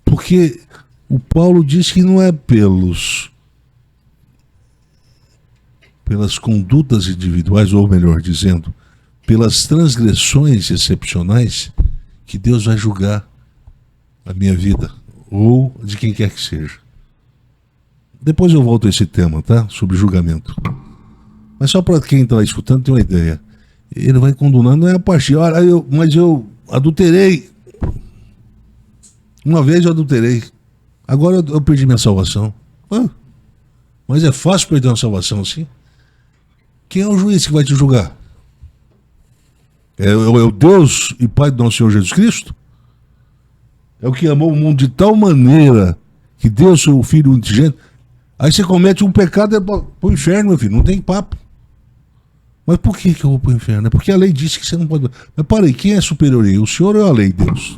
Porque o Paulo diz que não é pelas condutas individuais, ou melhor dizendo, pelas transgressões excepcionais, que Deus vai julgar a minha vida, ou de quem quer que seja. Depois eu volto a esse tema, tá? Sobre julgamento. Mas só para quem está escutando ter uma ideia. Ele vai condonando, não é a partir. Mas eu adulterei. Uma vez eu adulterei. Agora eu perdi minha salvação. Mas é fácil perder uma salvação assim? Quem é o juiz que vai te julgar? É o Deus e Pai do nosso Senhor Jesus Cristo? É o que amou o mundo de tal maneira que deu seu Filho unigênito. Aí você comete um pecado e é para o inferno, meu filho. Não tem papo. Mas por que eu vou para o inferno? É porque a lei disse que você não pode. Mas para aí, quem é superior aí? O Senhor ou a lei, Deus?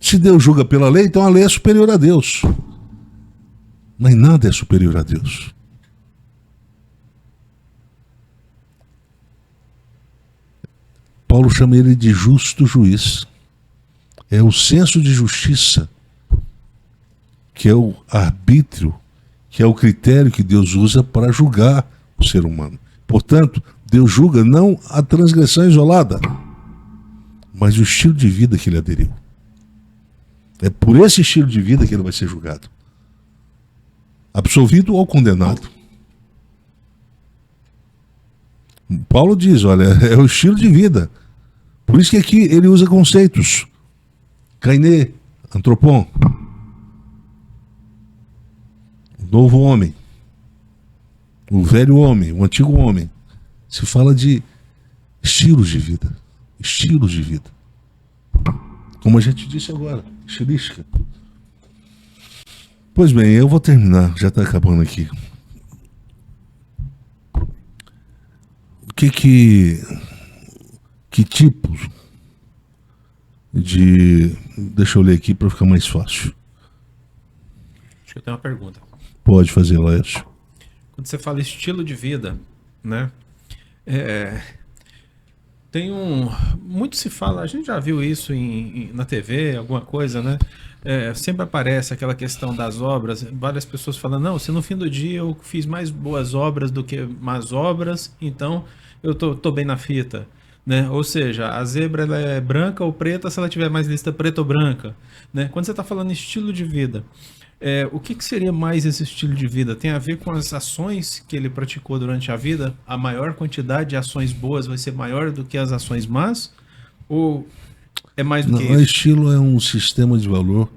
Se Deus julga pela lei, então a lei é superior a Deus. Mas nada é superior a Deus. Paulo chama ele de justo juiz. É o senso de justiça, que é o arbítrio, que é o critério que Deus usa para julgar o ser humano. Portanto, Deus julga não a transgressão isolada, mas o estilo de vida que ele aderiu. É por esse estilo de vida que ele vai ser julgado. Absolvido ou condenado. Paulo diz, olha, é o estilo de vida. Por isso que aqui ele usa conceitos. Kainé, antropon. O novo homem. O velho homem, o antigo homem. Se fala de estilos de vida. Estilos de vida. Como a gente disse agora, estilística. Pois bem, eu vou terminar, já está acabando aqui. Que tipos de... Deixa eu ler aqui para ficar mais fácil. Acho que eu tenho uma pergunta. Pode fazer, Laércio. Quando você fala estilo de vida, né? Tem muito se fala, a gente já viu isso na TV, alguma coisa, né? Sempre aparece aquela questão das obras, várias pessoas falam, não, se no fim do dia eu fiz mais boas obras do que más obras, então eu tô bem na fita, né? Ou seja, a zebra ela é branca ou preta se ela tiver mais lista preta ou branca, né? Quando você está falando estilo de vida, o que seria mais esse estilo de vida? Tem a ver com as ações que ele praticou durante a vida? A maior quantidade de ações boas vai ser maior do que as ações más? Ou é mais do que isso? O estilo é um sistema de valor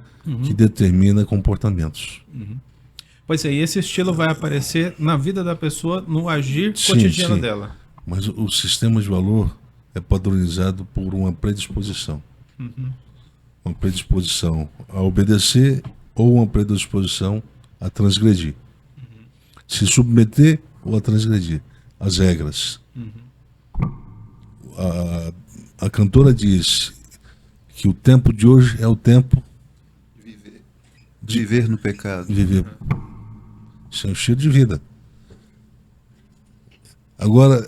que determina comportamentos. Pois é, e esse estilo vai aparecer na vida da pessoa, no agir cotidiano dela. Mas o sistema de valor é padronizado por uma predisposição. Uma predisposição a obedecer ou uma predisposição a transgredir. Se submeter ou a transgredir as regras. A cantora diz que o tempo de hoje é o tempo de viver no pecado. Viver. Isso é um estilo de vida. Agora,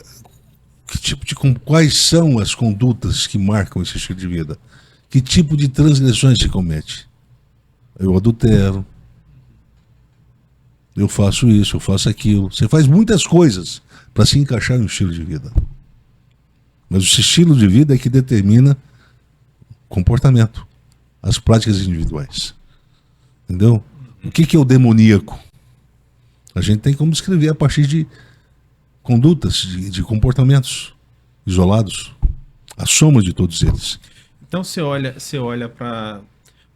quais são as condutas que marcam esse estilo de vida? Que tipo de transgressões se comete? Eu adultero, eu faço isso, eu faço aquilo. Você faz muitas coisas para se encaixar no estilo de vida. Mas esse estilo de vida é que determina o comportamento, as práticas individuais. Entendeu? O que é o demoníaco? A gente tem como descrever a partir de condutas, de comportamentos isolados, a soma de todos eles. Então você olha para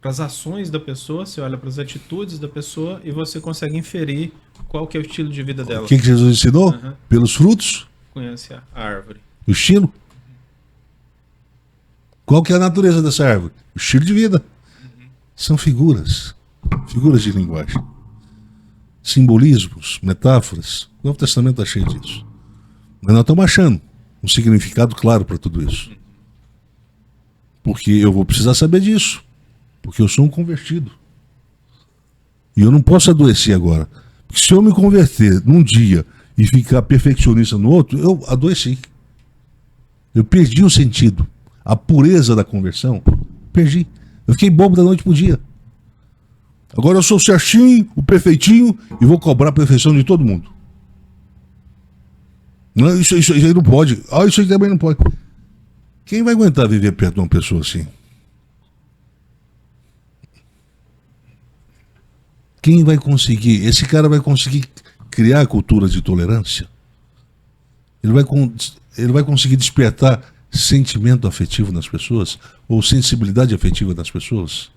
as ações da pessoa, você olha para as atitudes da pessoa e você consegue inferir qual que é o estilo de vida dela. O que Jesus ensinou? Pelos frutos? Conhece a árvore. O estilo? Qual que é a natureza dessa árvore? O estilo de vida. São figuras de linguagem. Simbolismos, metáforas. O Novo Testamento está cheio disso. Mas nós estamos achando um significado claro para tudo isso. Porque eu vou precisar saber disso. Porque eu sou um convertido. E eu não posso adoecer agora. Porque se eu me converter num dia e ficar perfeccionista no outro, eu adoeci. Eu perdi o sentido. A pureza da conversão, perdi. Eu fiquei bobo da noite pro dia. Agora eu sou certinho, o perfeitinho, e vou cobrar a perfeição de todo mundo. Não, isso aí não pode. Isso aí também não pode. Quem vai aguentar viver perto de uma pessoa assim? Quem vai conseguir? Esse cara vai conseguir criar a cultura de tolerância? Ele vai conseguir despertar sentimento afetivo nas pessoas? Ou sensibilidade afetiva nas pessoas?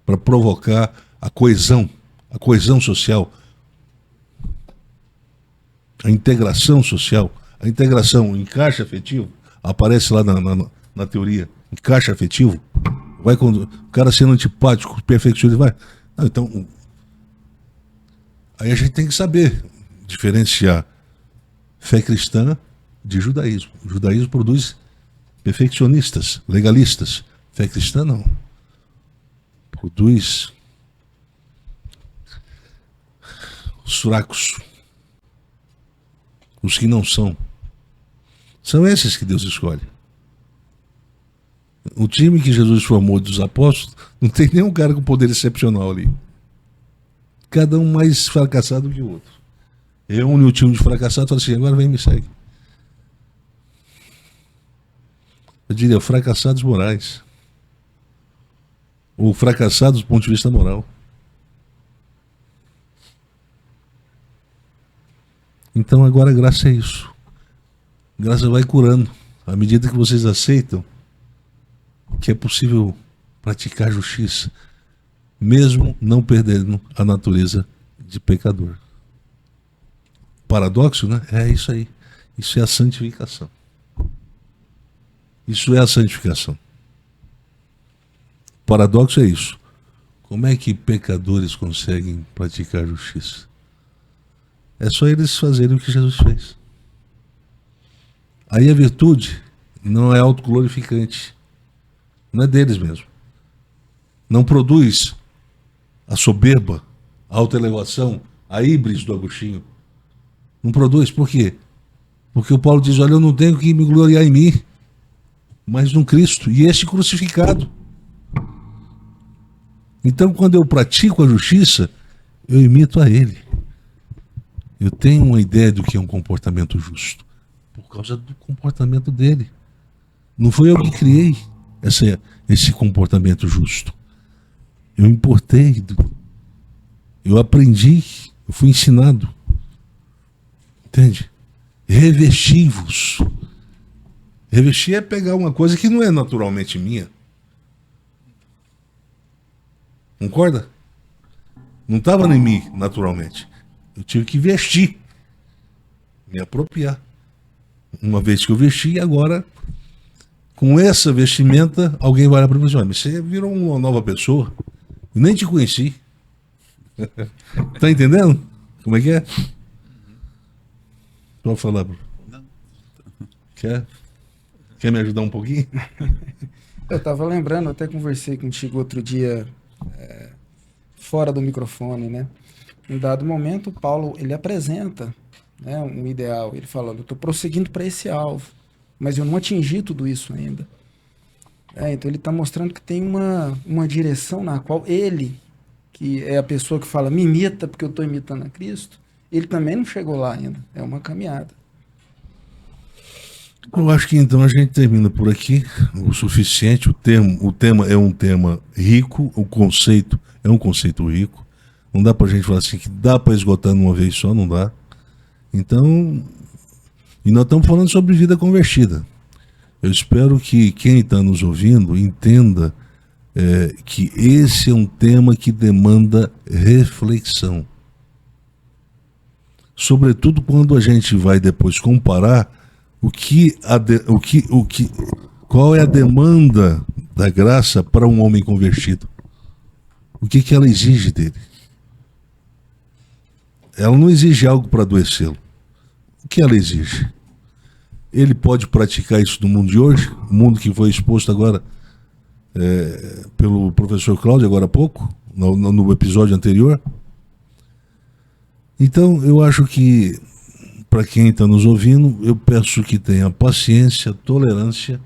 Para provocar a coesão social, a integração social, a integração, o encaixe afetivo, aparece lá na teoria, encaixe afetivo, vai quando o cara sendo antipático, perfeccionista, vai. Não, então, aí a gente tem que saber diferenciar fé cristã de judaísmo. O judaísmo produz perfeccionistas, legalistas. Fé cristã não. Produz os fracos, os que não são. São esses que Deus escolhe. O time que Jesus formou dos apóstolos não tem nenhum cara com poder excepcional ali. Cada um mais fracassado que o outro. Reúne o time de fracassados e fala assim, agora vem e me segue. Eu diria fracassados morais. Ou fracassados do ponto de vista moral. Então agora a graça é isso. A graça vai curando. À medida que vocês aceitam que é possível praticar justiça, mesmo não perdendo a natureza de pecador. Paradoxo, né? É isso aí. Isso é a santificação. Isso é a santificação. Paradoxo é isso. Como é que pecadores conseguem praticar justiça? É só eles fazerem o que Jesus fez. Aí a virtude não é autoglorificante. Não é deles mesmo. Não produz a soberba, a autoelevação, a híbris do Agostinho. Não produz. Por quê? Porque o Paulo diz, olha, eu não tenho que me gloriar em mim, mas no Cristo, e este crucificado. Então, quando eu pratico a justiça, eu imito a Ele. Eu tenho uma ideia do que é um comportamento justo, por causa do comportamento dele. Não foi eu que criei esse comportamento justo. Eu importei, eu aprendi, eu fui ensinado. Entende? Revesti-vos. Revestir é pegar uma coisa que não é naturalmente minha. Concorda? Não estava em mim naturalmente. Eu tive que vestir, me apropriar. Uma vez que eu vesti, agora, com essa vestimenta, alguém vai lá para mim e diz, mas você virou uma nova pessoa. Eu nem te conheci. Tá entendendo? Como é que é? Pode falar, Bruno. Não. Quer me ajudar um pouquinho? Eu estava lembrando, até conversei contigo outro dia, fora do microfone, né? Em dado momento, o Paulo, ele apresenta, né, um ideal. Ele fala, eu estou prosseguindo para esse alvo, mas eu não atingi tudo isso ainda. Então ele está mostrando que tem uma direção na qual ele, que é a pessoa que fala, me imita porque eu estou imitando a Cristo, ele também não chegou lá ainda. É uma caminhada. Eu acho que então a gente termina por aqui o suficiente. O tema é um tema rico, o conceito é um conceito rico. Não dá pra gente falar assim que dá pra esgotar numa vez só, não dá. Então, e nós estamos falando sobre vida convertida. Eu espero que quem está nos ouvindo entenda que esse é um tema que demanda reflexão. Sobretudo quando a gente vai depois comparar qual é a demanda da graça para um homem convertido. O que ela exige dele? Ela não exige algo para adoecê-lo. O que ela exige? Ele pode praticar isso no mundo de hoje, o mundo que foi exposto agora pelo professor Cláudio, agora há pouco, no episódio anterior. Então, eu acho que, para quem está nos ouvindo, eu peço que tenha paciência, tolerância,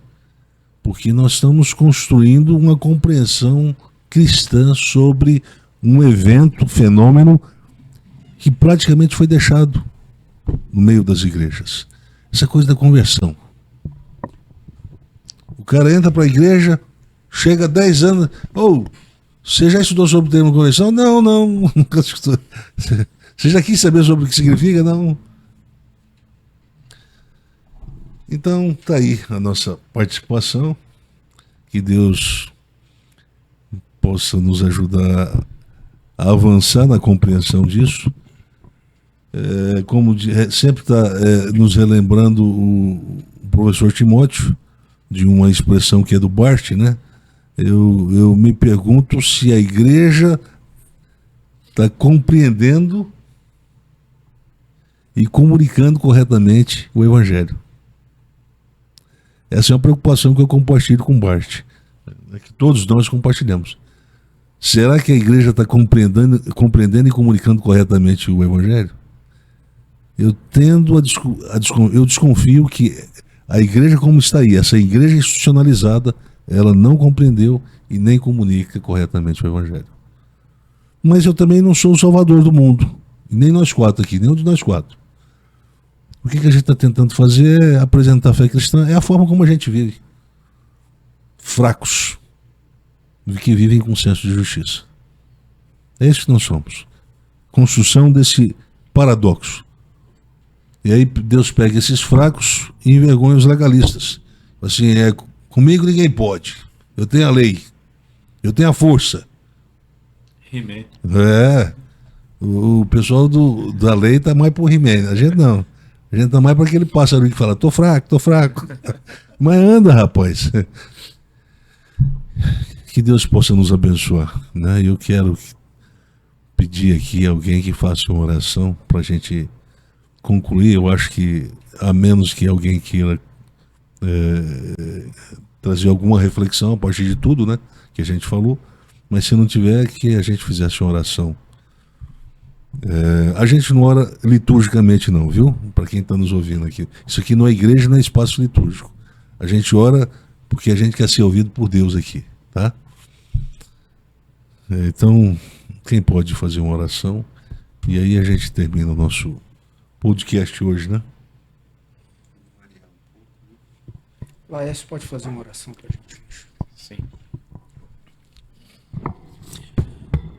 porque nós estamos construindo uma compreensão cristã sobre um evento, fenômeno, que praticamente foi deixado no meio das igrejas. Essa coisa da conversão. O cara entra para a igreja, chega a 10 anos, você já estudou sobre o termo conversão? Não, nunca estudou. Você já quis saber sobre o que significa? Não. Então, tá aí a nossa participação. Que Deus possa nos ajudar a avançar na compreensão disso. Como sempre está nos relembrando o professor Timóteo, de uma expressão que é do Barth, né? Eu me pergunto se a igreja está compreendendo e comunicando corretamente o Evangelho. Essa é uma preocupação que eu compartilho com o Barth, que todos nós compartilhamos. Será que a igreja está compreendendo e comunicando corretamente o Evangelho? Eu desconfio que a igreja como está aí, essa igreja institucionalizada, ela não compreendeu e nem comunica corretamente o Evangelho. Mas eu também não sou o salvador do mundo, nem nós quatro aqui, nenhum de nós quatro. O que a gente está tentando fazer é apresentar a fé cristã, é a forma como a gente vive. Fracos, que vivem com senso de justiça. É isso que nós somos. Construção desse paradoxo. E aí Deus pega esses fracos e envergonha os legalistas. Assim, comigo ninguém pode. Eu tenho a lei. Eu tenho a força. He-Man. O pessoal da lei tá mais pro He-Man. A gente não. A gente tá mais para aquele pássaro que fala, tô fraco. Mas anda, rapaz. Que Deus possa nos abençoar, né? Eu quero pedir aqui a alguém que faça uma oração para a gente concluir. Eu acho que, a menos que alguém queira trazer alguma reflexão a partir de tudo, né, que a gente falou, mas se não tiver, que a gente fizesse uma oração. A gente não ora liturgicamente não, viu? Para quem está nos ouvindo aqui. Isso aqui não é igreja, não é espaço litúrgico. A gente ora porque a gente quer ser ouvido por Deus aqui, tá? Então, quem pode fazer uma oração? E aí a gente termina o nosso podcast hoje, né? Laércio pode fazer uma oração para a gente. Sim.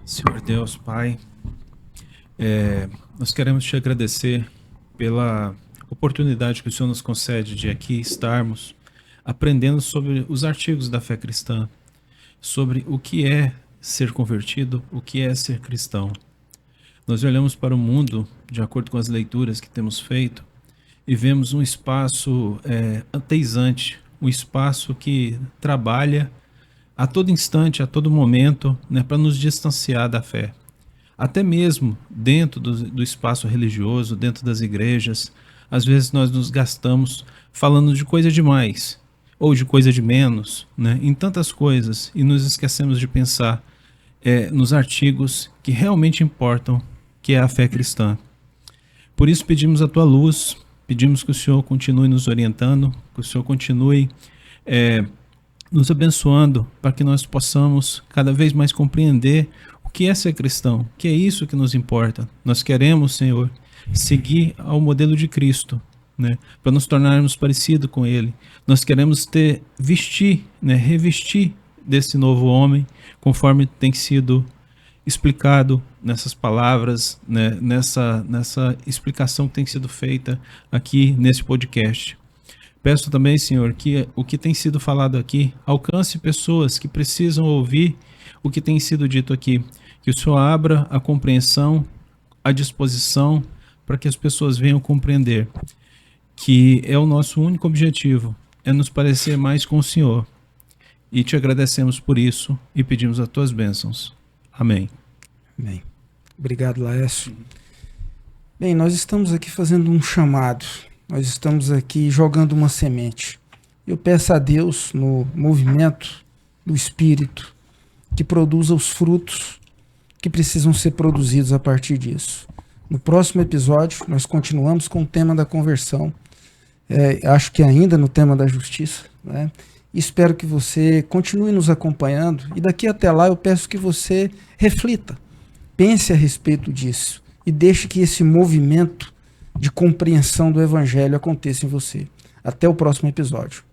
Senhor Deus, Pai, nós queremos te agradecer pela oportunidade que o Senhor nos concede de aqui estarmos aprendendo sobre os artigos da fé cristã, sobre o que é ser convertido, o que é ser cristão. Nós olhamos para o mundo, de acordo com as leituras que temos feito, e vemos um espaço ateizante, um espaço que trabalha a todo instante, a todo momento, né, para nos distanciar da fé. Até mesmo dentro do espaço religioso, dentro das igrejas, às vezes nós nos gastamos falando de coisa demais, ou de coisa de menos, né, em tantas coisas, e nos esquecemos de pensar nos artigos que realmente importam, que é a fé cristã. Por isso pedimos a tua luz, pedimos que o Senhor continue nos orientando, que o Senhor continue nos abençoando, para que nós possamos cada vez mais compreender o que é ser cristão, que é isso que nos importa. Nós queremos, Senhor, seguir ao modelo de Cristo, né, para nos tornarmos parecidos com Ele. Nós queremos revestir desse novo homem, conforme tem sido explicado nessas palavras, né, nessa explicação que tem sido feita aqui nesse podcast. Peço também, Senhor, que o que tem sido falado aqui alcance pessoas que precisam ouvir o que tem sido dito aqui. Que o Senhor abra a compreensão, a disposição, para que as pessoas venham compreender que é o nosso único objetivo, é nos parecer mais com o Senhor. E te agradecemos por isso e pedimos as tuas bênçãos. Amém. Bem, obrigado, Laércio. Bem, nós estamos aqui fazendo um chamado, nós estamos aqui jogando uma semente. Eu peço a Deus, no movimento do Espírito, que produza os frutos que precisam ser produzidos a partir disso. No próximo episódio, nós continuamos com o tema da conversão, acho que ainda no tema da justiça, né? Espero que você continue nos acompanhando e daqui até lá eu peço que você reflita, pense a respeito disso e deixe que esse movimento de compreensão do Evangelho aconteça em você. Até o próximo episódio.